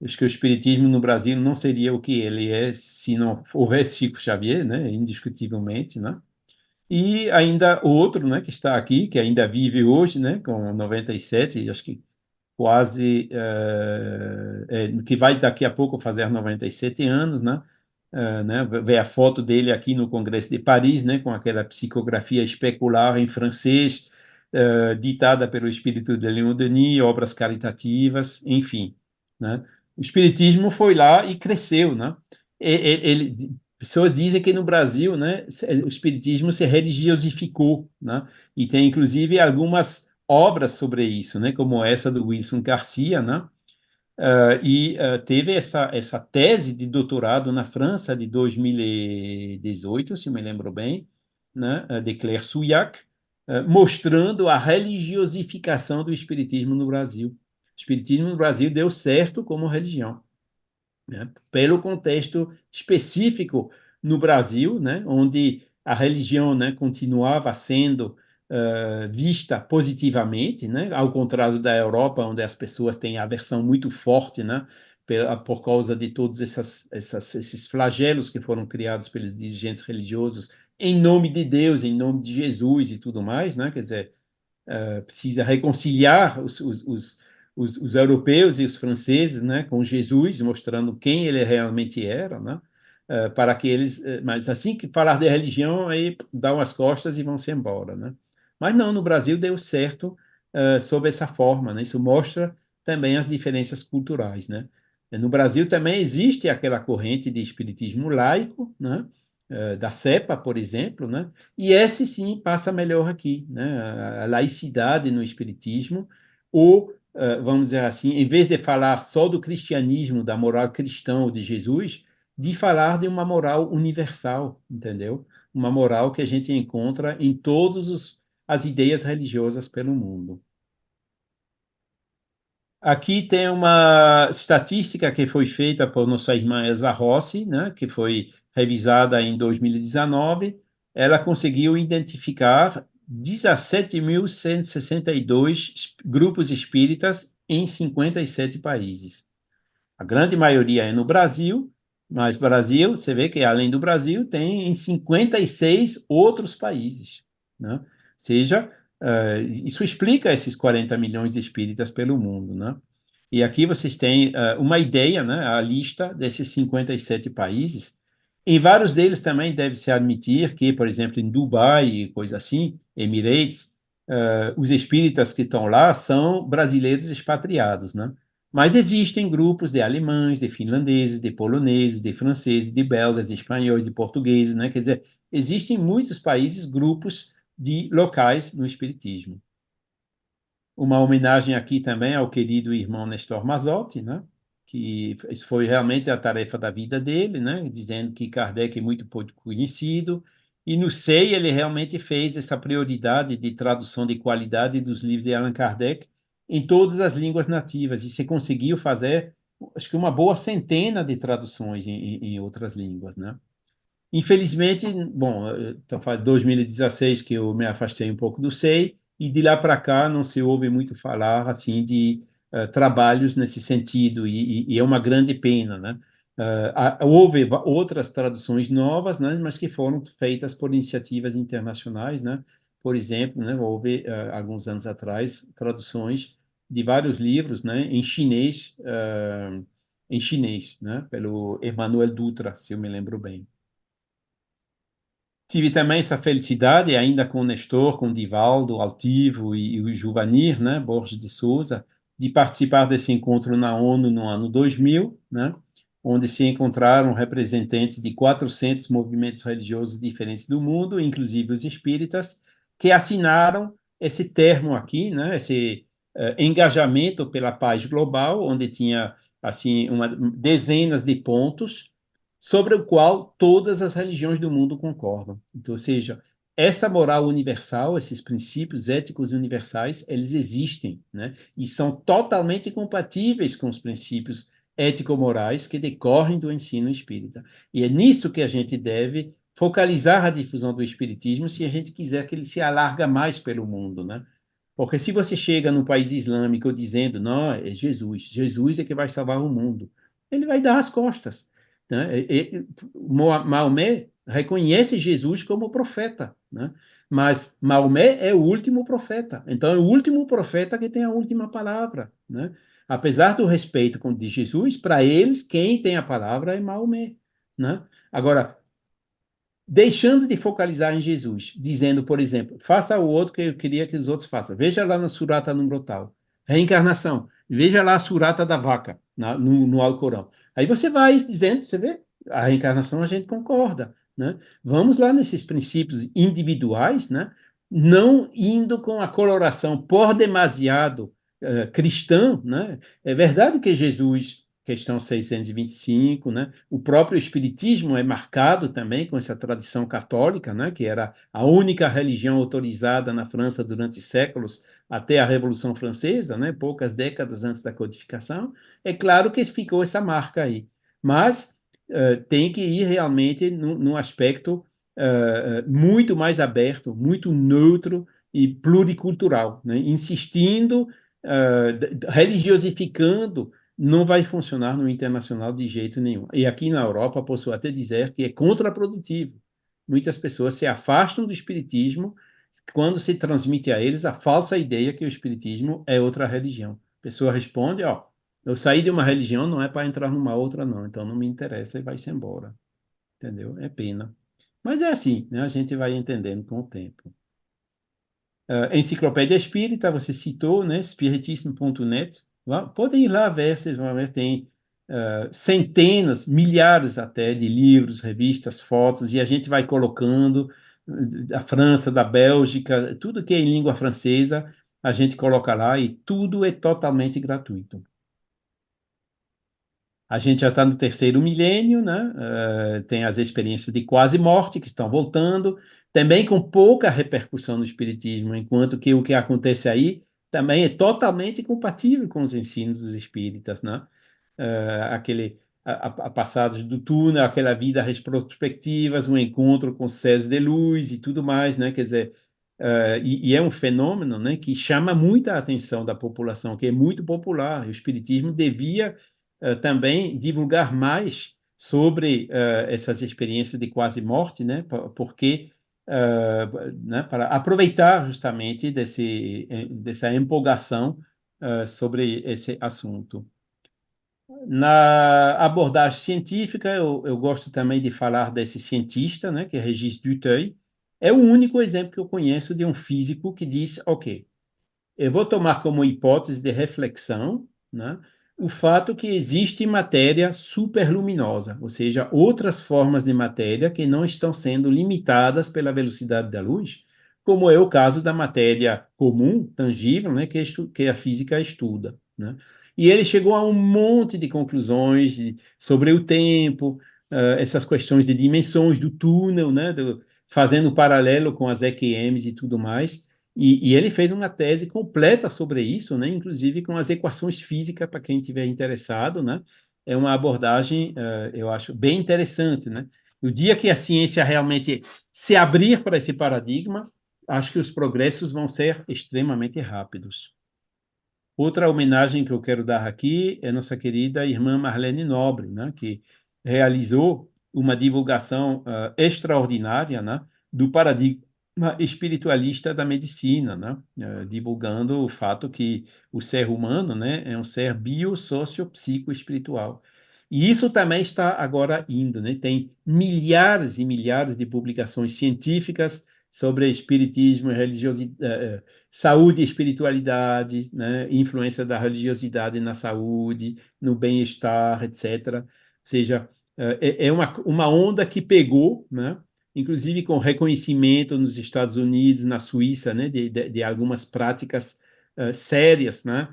Acho que o espiritismo no Brasil não seria o que ele é se não houvesse Chico Xavier, né? Indiscutivelmente, né? E ainda outro, né, que está aqui, que ainda vive hoje, né, com 97, acho que quase, que vai daqui a pouco fazer 97 anos, né, né? Vê a foto dele aqui no Congresso de Paris, né? Com aquela psicografia especular em francês, ditada pelo espírito de Leon Denis, obras caritativas, enfim, né? O espiritismo foi lá e cresceu, né? Pessoas dizem que no Brasil, né, o espiritismo se religiosificou, né? E tem inclusive algumas obras sobre isso, né? Como essa do Wilson Garcia, né? Teve essa tese de doutorado na França de 2018, se me lembro bem, né, de Claire Souillac, mostrando a religiosificação do espiritismo no Brasil. O espiritismo no Brasil deu certo como religião, né, pelo contexto específico no Brasil, né, onde a religião, né, continuava sendo vista positivamente, né, ao contrário da Europa, onde as pessoas têm aversão muito forte, né, por causa de todos esses flagelos que foram criados pelos dirigentes religiosos em nome de Deus, em nome de Jesus e tudo mais, né, quer dizer, precisa reconciliar os europeus e os franceses, né, com Jesus, mostrando quem ele realmente era, né, para que eles, mas assim que falar de religião, aí dão as costas e vão se embora, né? Mas não, no Brasil deu certo sob essa forma, né? Isso mostra também as diferenças culturais, né? No Brasil também existe aquela corrente de espiritismo laico, né? Da CEPA, por exemplo, né? E esse sim passa melhor aqui, né? A laicidade no espiritismo, ou vamos dizer assim, em vez de falar só do cristianismo, da moral cristã ou de Jesus, de falar de uma moral universal, entendeu? Uma moral que a gente encontra em todas as ideias religiosas pelo mundo. Aqui tem uma estatística que foi feita por nossa irmã Elza Rossi, né, que foi revisada em 2019. Ela conseguiu identificar 17.162 grupos espíritas em 57 países. A grande maioria é no Brasil, mas Brasil, você vê que além do Brasil, tem em 56 outros países, né? Ou seja, isso explica esses 40 milhões de espíritas pelo mundo, né? E aqui vocês têm uma ideia, né? A lista desses 57 países. Em vários deles também deve-se admitir que, por exemplo, em Dubai e coisa assim, Emirates, os espíritas que estão lá são brasileiros expatriados, né? Mas existem grupos de alemães, de finlandeses, de poloneses, de franceses, de belgas, de espanhóis, de portugueses, né? Quer dizer, existem em muitos países grupos de locais no espiritismo. Uma homenagem aqui também ao querido irmão Nestor Mazotti, né? Que isso foi realmente a tarefa da vida dele, né? Dizendo que Kardec é muito pouco conhecido, e no SEI ele realmente fez essa prioridade de tradução de qualidade dos livros de Allan Kardec em todas as línguas nativas, e se conseguiu fazer, acho que uma boa centena de traduções em outras línguas, né? Infelizmente, bom, então faz 2016 que eu me afastei um pouco do SEI, e de lá para cá não se ouve muito falar assim de trabalhos nesse sentido, e é uma grande pena, né? Houve outras traduções novas, né, mas que foram feitas por iniciativas internacionais, né? Por exemplo, né, houve alguns anos atrás traduções de vários livros, né, em chinês, né, pelo Emmanuel Dutra, se eu me lembro bem. Tive também essa felicidade, ainda com o Nestor, com o Divaldo, Altivo e o Juvanir, né, Borges de Souza, de participar desse encontro na ONU no ano 2000, né, onde se encontraram representantes de 400 movimentos religiosos diferentes do mundo, inclusive os espíritas, que assinaram esse termo aqui, né, esse engajamento pela paz global, onde tinha assim dezenas de pontos sobre o qual todas as religiões do mundo concordam. Então, ou seja, essa moral universal, esses princípios éticos universais, eles existem, né? E são totalmente compatíveis com os princípios ético-morais que decorrem do ensino espírita. E é nisso que a gente deve focalizar a difusão do espiritismo se a gente quiser que ele se alarga mais pelo mundo, né? Porque se você chega num país islâmico dizendo, não, é Jesus, Jesus é que vai salvar o mundo, ele vai dar as costas, né? Maomé reconhece Jesus como profeta, né? Mas Maomé é o último profeta. Então, é o último profeta que tem a última palavra, né? Apesar do respeito de Jesus, para eles, quem tem a palavra é Maomé. né? Agora, deixando de focalizar em Jesus, dizendo, por exemplo, faça o outro que eu queria que os outros façam. Veja lá na Surata número tal. Reencarnação. Veja lá a Surata da vaca, no Alcorão. Aí você vai dizendo, você vê, a reencarnação a gente concorda, né? Vamos lá nesses princípios individuais, né? Não indo com a coloração por demasiado cristã, né? É verdade que Jesus questão 625, né? O próprio Espiritismo é marcado também com essa tradição católica, né? Que era a única religião autorizada na França durante séculos, até a Revolução Francesa, né? Poucas décadas antes da codificação. É claro que ficou essa marca aí, mas tem que ir realmente num aspecto muito mais aberto, muito neutro e pluricultural, né? Insistindo, religiosificando não vai funcionar no internacional de jeito nenhum. E aqui na Europa, posso até dizer que é contraprodutivo. Muitas pessoas se afastam do espiritismo quando se transmite a eles a falsa ideia que o espiritismo é outra religião. A pessoa responde, ó, eu saí de uma religião, não é para entrar numa outra, não. Então não me interessa e vai-se embora. Entendeu? É pena. Mas é assim, né? A gente vai entendendo com o tempo. Enciclopédia Espírita, você citou, né? Espiritismo.net. Podem ir lá ver, vocês vão ver, tem centenas, milhares até de livros, revistas, fotos, e a gente vai colocando da França, da Bélgica, tudo que é em língua francesa, a gente coloca lá e tudo é totalmente gratuito. A gente já está no terceiro milênio, né? Tem as experiências de quase morte que estão voltando, também com pouca repercussão no espiritismo, enquanto que o que acontece aí também é totalmente compatível com os ensinos dos espíritas, né? A passados do túnel, aquela vida retrospectivas, um encontro com seres de luz e tudo mais, né? Quer dizer, e é um fenômeno, né, que chama muita atenção da população, que é muito popular. O espiritismo devia também divulgar mais sobre essas experiências de quase morte, né, porque né, para aproveitar justamente dessa empolgação sobre esse assunto. Na abordagem científica, eu gosto também de falar desse cientista, né, que é Régis Duteuil. É o único exemplo que eu conheço de um físico que diz, ok, eu vou tomar como hipótese de reflexão, né, o fato que existe matéria superluminosa, ou seja, outras formas de matéria que não estão sendo limitadas pela velocidade da luz, como é o caso da matéria comum, tangível, né, que a física estuda, né? E ele chegou a um monte de conclusões sobre o tempo, essas questões de dimensões do túnel, né, fazendo paralelo com as EQMs e tudo mais. E ele fez uma tese completa sobre isso, né? Inclusive com as equações físicas, para quem tiver interessado, né? É uma abordagem, eu acho, bem interessante, né? No dia que a ciência realmente se abrir para esse paradigma, acho que os progressos vão ser extremamente rápidos. Outra homenagem que eu quero dar aqui é nossa querida irmã Marlene Nobre, né, que realizou uma divulgação extraordinária, né, do paradigma espiritualista da medicina, né, divulgando o fato que o ser humano, né, é um ser biossocio-psico-espiritual. E isso também está agora indo, né? Tem milhares e milhares de publicações científicas sobre espiritismo, religiosidade, saúde e espiritualidade, né? Influência da religiosidade na saúde, no bem-estar, etc. Ou seja, é uma onda que pegou, né? Inclusive com reconhecimento nos Estados Unidos, na Suíça, né? De algumas práticas sérias, né?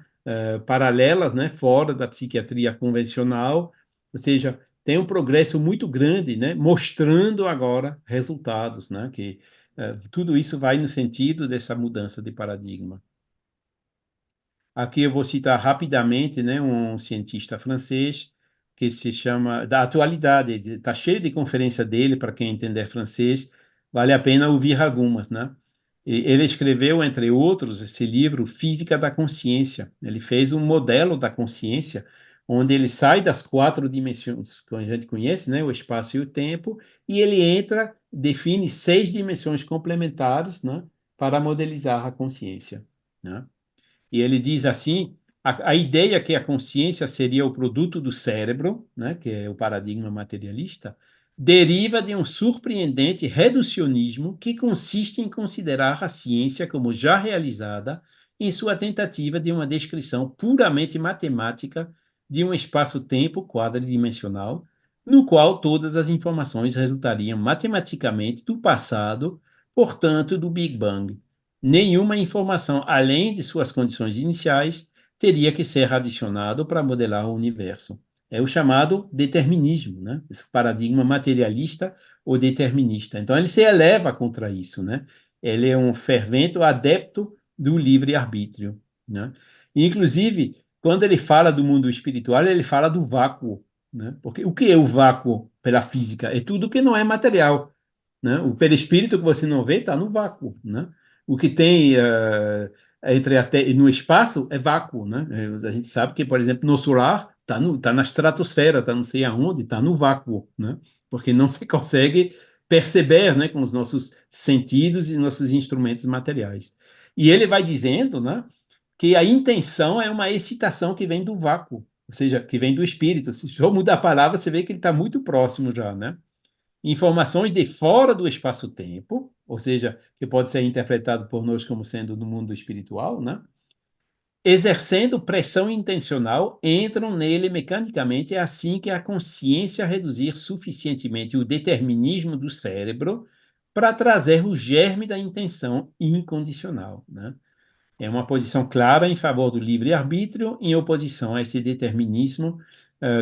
Paralelas, né? Fora da psiquiatria convencional, ou seja, tem um progresso muito grande, né? Mostrando agora resultados, né? Que tudo isso vai no sentido dessa mudança de paradigma. Aqui eu vou citar rapidamente, né, um cientista francês que se chama, da atualidade, está cheio de conferência dele, para quem entender francês, vale a pena ouvir algumas, né? Ele escreveu, entre outros, esse livro Física da Consciência. Ele fez um modelo da consciência, onde ele sai das quatro dimensões que a gente conhece, né, o espaço e o tempo, e ele entra, define seis dimensões complementares, né, para modelizar a consciência, né? E ele diz assim a ideia que a consciência seria o produto do cérebro, né, que é o paradigma materialista, deriva de um surpreendente reducionismo que consiste em considerar a ciência como já realizada em sua tentativa de uma descrição puramente matemática de um espaço-tempo quadridimensional, no qual todas as informações resultariam matematicamente do passado, portanto, do Big Bang. Nenhuma informação além de suas condições iniciais teria que ser adicionado para modelar o universo. É o chamado determinismo, né? Esse paradigma materialista ou determinista. Então, ele se eleva contra isso, né? Ele é um fervente adepto do livre-arbítrio, né? Inclusive, quando ele fala do mundo espiritual, ele fala do vácuo, né? Porque o que é o vácuo pela física? É tudo que não é material, né? O perispírito que você não vê está no vácuo, né? O que tem entre até no espaço é vácuo, né? A gente sabe que, por exemplo, no solar tá na estratosfera, está não sei aonde, está no vácuo, né? Porque não se consegue perceber, né, com os nossos sentidos e nossos instrumentos materiais. E ele vai dizendo, né, que a intenção é uma excitação que vem do vácuo, ou seja, que vem do espírito. Se só mudar a palavra, você vê que ele está muito próximo já, né? Informações de fora do espaço-tempo, ou seja, que pode ser interpretado por nós como sendo do mundo espiritual, né? Exercendo pressão intencional, entram nele mecanicamente, é assim que a consciência reduzir suficientemente o determinismo do cérebro para trazer o germe da intenção incondicional, né? É uma posição clara em favor do livre-arbítrio, em oposição a esse determinismo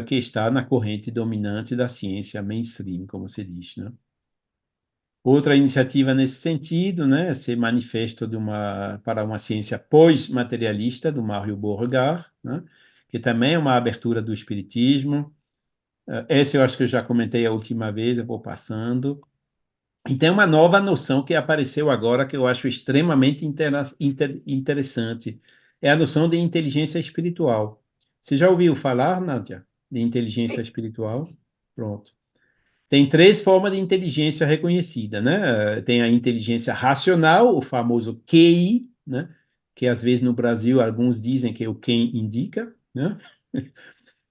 que está na corrente dominante da ciência mainstream, como se diz, né? Outra iniciativa nesse sentido, né, esse manifesto para uma ciência pós-materialista, do Mario Beauregard, né, que também é uma abertura do espiritismo. Essa eu acho que eu já comentei a última vez, eu vou passando. E tem uma nova noção que apareceu agora, que eu acho extremamente interessante. É a noção de inteligência espiritual. Você já ouviu falar, Nádia, de inteligência Sim. espiritual? Pronto. Tem três formas de inteligência reconhecida, né? Tem a inteligência racional, o famoso QI, né? Que às vezes no Brasil alguns dizem que é o quem indica, né?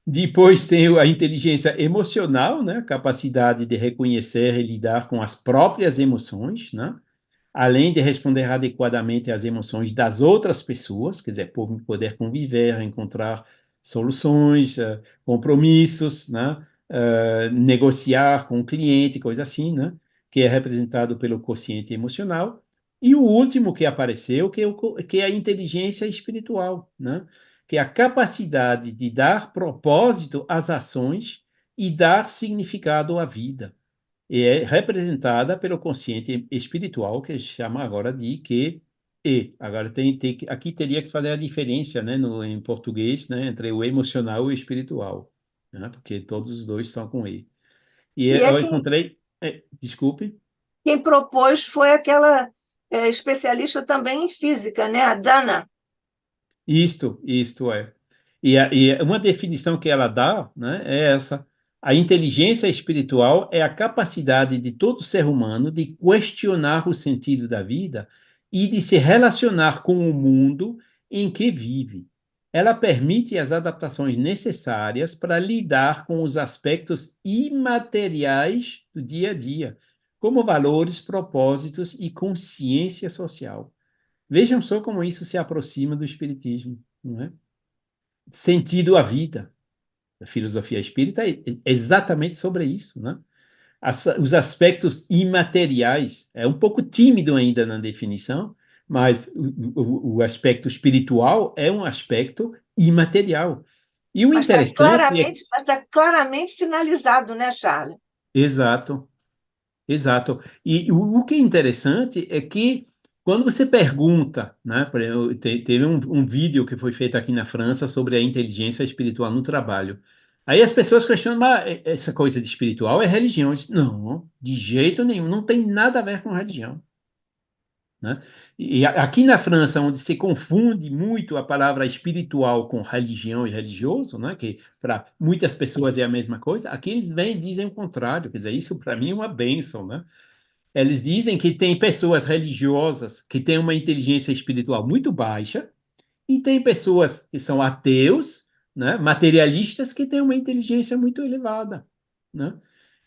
Depois tem a inteligência emocional, né? Capacidade de reconhecer e lidar com as próprias emoções, né? Além de responder adequadamente às emoções das outras pessoas, quer dizer, poder conviver, encontrar soluções, compromissos, né? Negociar com o cliente, coisa assim, né? Que é representado pelo quociente emocional. E o último que apareceu, que é a inteligência espiritual, né? Que é a capacidade de dar propósito às ações e dar significado à vida e é representada pelo consciente espiritual, que se chama agora de QE. Agora aqui teria que fazer a diferença, né, em português, né, entre o emocional e o espiritual, né, porque todos os dois são com E. E E é eu quem, encontrei, desculpe, quem propôs foi aquela especialista também em física, né? A Dana. isto é. E uma definição que ela dá, né, é essa. A inteligência espiritual é a capacidade de todo ser humano de questionar o sentido da vida e de se relacionar com o mundo em que vive. Ela permite as adaptações necessárias para lidar com os aspectos imateriais do dia a dia, como valores, propósitos e consciência social. Vejam só como isso se aproxima do espiritismo, não é? Sentido à vida. A filosofia espírita é exatamente sobre isso, né? Os aspectos imateriais. É um pouco tímido ainda na definição, mas o aspecto espiritual é um aspecto imaterial. E o interessante é. Mas tá claramente sinalizado, né, Charles? Exato. Exato. E o que é interessante é que quando você pergunta, né, por exemplo, teve um vídeo que foi feito aqui na França sobre a inteligência espiritual no trabalho. Aí as pessoas questionam, mas essa coisa de espiritual é religião? Eu disse, não, de jeito nenhum, não tem nada a ver com religião, né? E aqui na França, onde se confunde muito a palavra espiritual com religião e religioso, né, que para muitas pessoas é a mesma coisa, aqui eles vêm e dizem o contrário, quer dizer, isso para mim é uma bênção, né? Eles dizem que tem pessoas religiosas que têm uma inteligência espiritual muito baixa e tem pessoas que são ateus, né, materialistas, que têm uma inteligência muito elevada, né?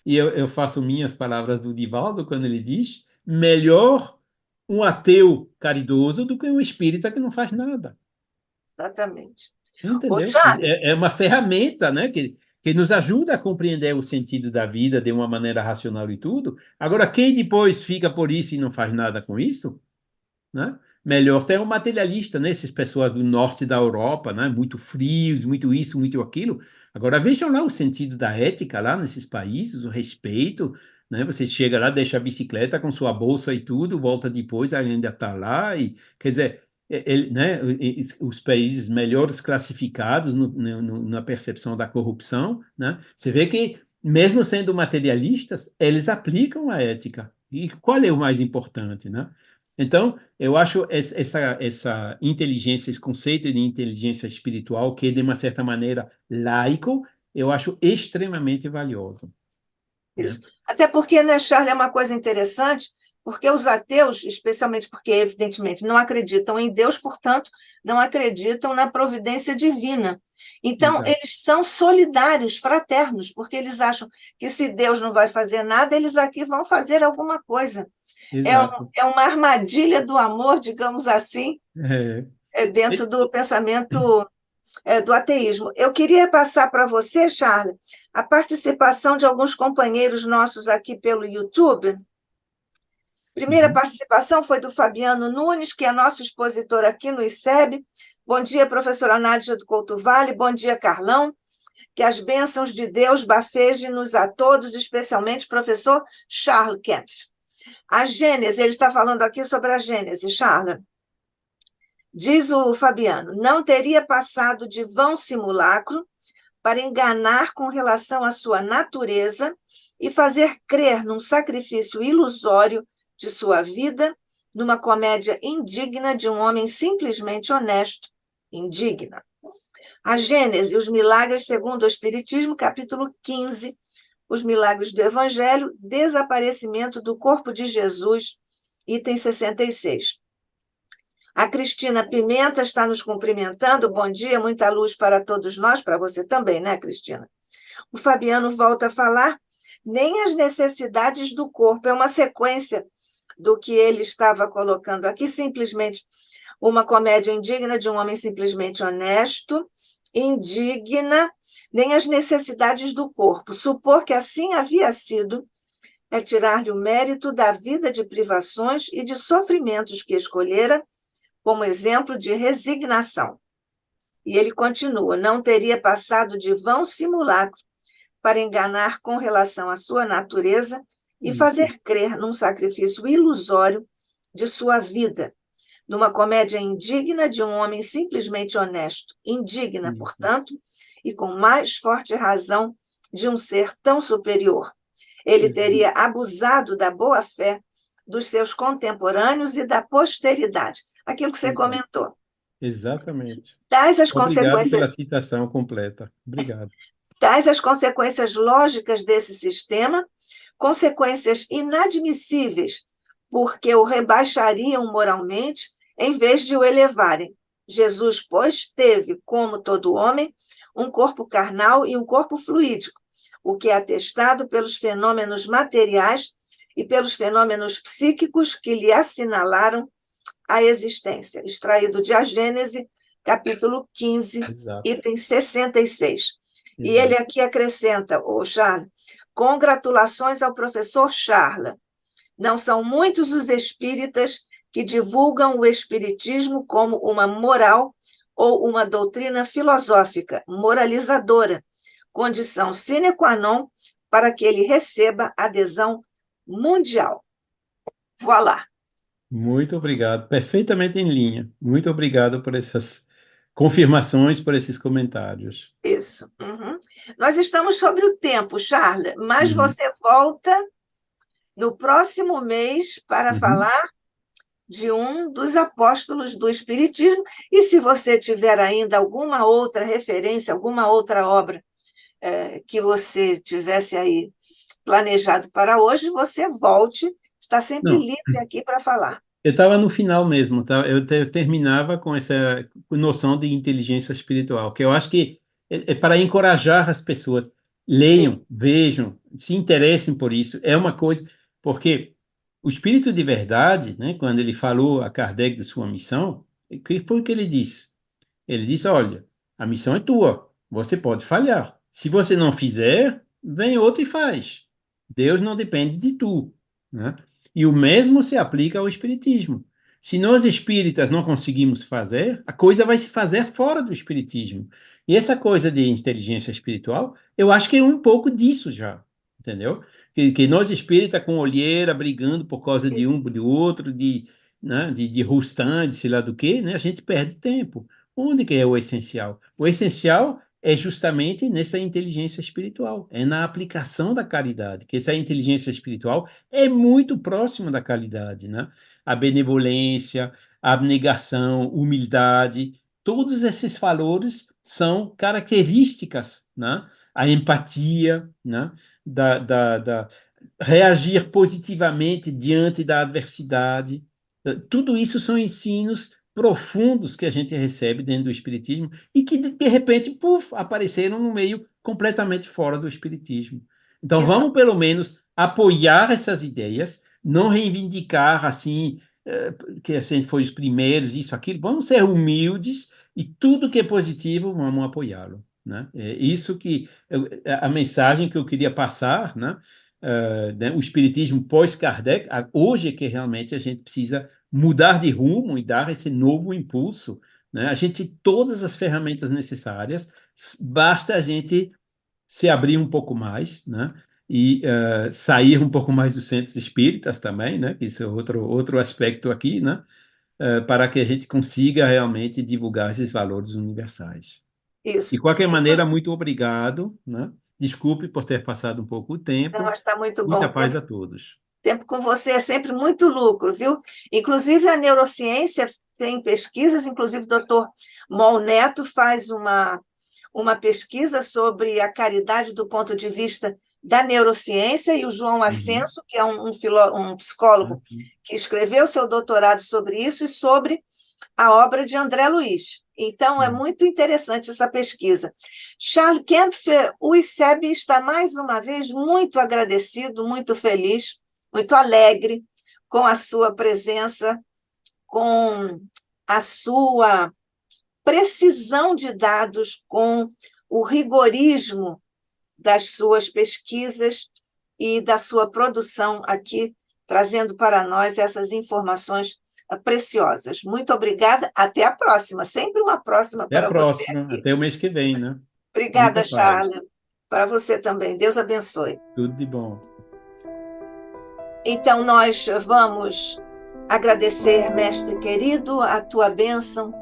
E eu faço minhas palavras do Divaldo quando ele diz: melhor um ateu caridoso do que um espírita que não faz nada. Exatamente. Ô, Entendeu? Charles, É uma ferramenta, né, que nos ajuda a compreender o sentido da vida de uma maneira racional e tudo. Agora, quem depois fica por isso e não faz nada com isso, né? Melhor ter um materialista, né? Essas pessoas do norte da Europa, né? Muito frios, muito isso, muito aquilo. Agora vejam lá o sentido da ética lá nesses países, o respeito, né? Você chega lá, deixa a bicicleta com sua bolsa e tudo, volta depois, ainda está lá e quer dizer, né? Os países melhores classificados na percepção da corrupção, né? Você vê que mesmo sendo materialistas, eles aplicam a ética. E qual é o mais importante, né? Então, eu acho essa inteligência, esse conceito de inteligência espiritual, que é de uma certa maneira laico, eu acho extremamente valioso, né? isso. Até porque, né, Charles, é uma coisa interessante, porque os ateus, especialmente porque, evidentemente, não acreditam em Deus, portanto, não acreditam na providência divina. Então, Exato, eles são solidários, fraternos, porque eles acham que se Deus não vai fazer nada, eles aqui vão fazer alguma coisa. exato. É uma armadilha do amor, digamos assim, É, dentro do pensamento do ateísmo. Eu queria passar para você, Charles, a participação de alguns companheiros nossos aqui pelo YouTube. Primeira uhum. participação foi do Fabiano Nunes, que é nosso expositor aqui no ICEB. Bom dia, professora Nádia do Couto Vale. Bom dia, Carlão. Que as bênçãos de Deus bafejem-nos a todos, especialmente professor Charles Kempf. A Gênese, ele está falando aqui sobre a Gênese, Charles. Diz o Fabiano, não teria passado de vão simulacro para enganar com relação à sua natureza e fazer crer num sacrifício ilusório de sua vida, numa comédia indigna de um homem simplesmente honesto, indigna. A Gênese, os milagres segundo o Espiritismo, capítulo 15, os milagres do Evangelho, desaparecimento do corpo de Jesus, item 66. A Cristina Pimenta está nos cumprimentando. Bom dia, muita luz para todos nós, para você também, né, Cristina? O Fabiano volta a falar, nem as necessidades do corpo, é uma sequência do que ele estava colocando aqui, simplesmente uma comédia indigna de um homem simplesmente honesto, indigna, nem as necessidades do corpo. Supor que assim havia sido é tirar-lhe o mérito da vida de privações e de sofrimentos que escolhera como exemplo de resignação. E ele continua: não teria passado de vão simulacro para enganar com relação à sua natureza e Isso, fazer crer num sacrifício ilusório de sua vida, numa comédia indigna de um homem simplesmente honesto, indigna, isso, portanto, e com mais forte razão de um ser tão superior. Ele exato, teria abusado da boa-fé dos seus contemporâneos e da posteridade. Aquilo que você exato, comentou. exatamente. Tais as Obrigado consequências pela citação completa. Obrigado. Tais as consequências lógicas desse sistema, consequências inadmissíveis, porque o rebaixariam moralmente em vez de o elevarem. Jesus, pois, teve, como todo homem, um corpo carnal e um corpo fluídico, o que é atestado pelos fenômenos materiais e pelos fenômenos psíquicos que lhe assinalaram a existência, extraído de A Gênese, capítulo 15, Exato, item 66. E ele exato. aqui acrescenta, o Charles, congratulações ao professor Charles. Não são muitos os espíritas que divulgam o espiritismo como uma moral ou uma doutrina filosófica, moralizadora, condição sine qua non para que ele receba adesão mundial. Voilà. Muito obrigado. Perfeitamente em linha. Muito obrigado por essas confirmações, por esses comentários. Isso. Uhum. Nós estamos sobre o tempo, Charles, mas Uhum, você volta no próximo mês para uhum. falar de um dos apóstolos do Espiritismo. E se você tiver ainda alguma outra referência, alguma outra obra que você tivesse aí planejado para hoje, você volte, está sempre Não, livre aqui para falar. Eu estava no final mesmo, tá? Eu terminava com essa noção de inteligência espiritual, que eu acho que é para encorajar as pessoas. Sim, Leiam, vejam, se interessem por isso. É uma coisa, porque o Espírito de Verdade, né, quando ele falou a Kardec de sua missão, o que foi que ele disse? Ele disse: olha, a missão é tua, você pode falhar. Se você não fizer, vem outro e faz. Deus não depende de tu, né? E o mesmo se aplica ao espiritismo. Se nós espíritas não conseguimos fazer, a coisa vai se fazer fora do espiritismo. E essa coisa de inteligência espiritual, eu acho que é um pouco disso já, entendeu? Que nós espíritas com olheira, brigando por causa de um, isso. de outro, né, de Rustan, de sei lá do que, né, a gente perde tempo. Onde que é o essencial? O essencial é justamente nessa inteligência espiritual, é na aplicação da caridade, que essa inteligência espiritual é muito próxima da caridade, né? A benevolência, a abnegação, humildade, todos esses valores são características, né? A empatia, né? Da reagir positivamente diante da adversidade. Tudo isso são ensinos profundos que a gente recebe dentro do Espiritismo e que, de repente, puf, apareceram no meio completamente fora do Espiritismo. Então, Isso, vamos, pelo menos, apoiar essas ideias, não reivindicar, assim, que a gente foi os primeiros, isso, aquilo. Vamos ser humildes e tudo que é positivo, vamos apoiá-lo, né? É isso que a mensagem que eu queria passar, né? Né, o espiritismo pós-Kardec, hoje é que realmente a gente precisa mudar de rumo e dar esse novo impulso, né? A gente tem todas as ferramentas necessárias, basta a gente se abrir um pouco mais, né? E sair um pouco mais dos centros espíritas também, né? Isso é outro aspecto aqui, né? Para que a gente consiga realmente divulgar esses valores universais. De isso. qualquer maneira, muito obrigado, né? Desculpe por ter passado um pouco o Não, tempo. mas está muito bom. Muita O paz tempo, a todos. tempo com você é sempre muito lucro, viu? Inclusive, a neurociência tem pesquisas, inclusive o doutor Mol Neto faz uma pesquisa sobre a caridade do ponto de vista da neurociência, e o João Uhum. Ascenso, que é um psicólogo que escreveu seu doutorado sobre isso e sobre a obra de André Luiz. Então, é Uhum. muito interessante essa pesquisa. Charles Kempfer, o ICEB está mais uma vez muito agradecido, muito feliz, muito alegre com a sua presença, com a sua precisão de dados, com o rigorismo das suas pesquisas e da sua produção aqui, trazendo para nós essas informações preciosas. Muito obrigada, até a próxima. Sempre uma próxima Até a para você próxima, aqui. até o mês que vem, né? Obrigada, Muita paz. Charles. Para você também. Deus abençoe. Tudo de bom. Então, nós vamos agradecer, mestre querido, a tua bênção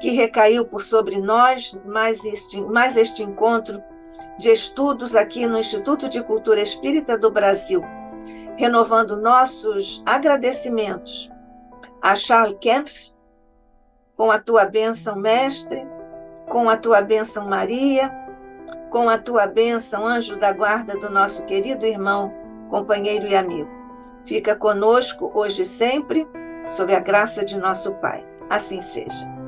que recaiu por sobre nós, mais este encontro de estudos aqui no Instituto de Cultura Espírita do Brasil, renovando nossos agradecimentos a Charles Kempf, com a tua bênção, mestre, com a tua bênção, Maria, com a tua bênção, anjo da guarda do nosso querido irmão, companheiro e amigo. Fica conosco hoje e sempre, sob a graça de nosso Pai. Assim seja.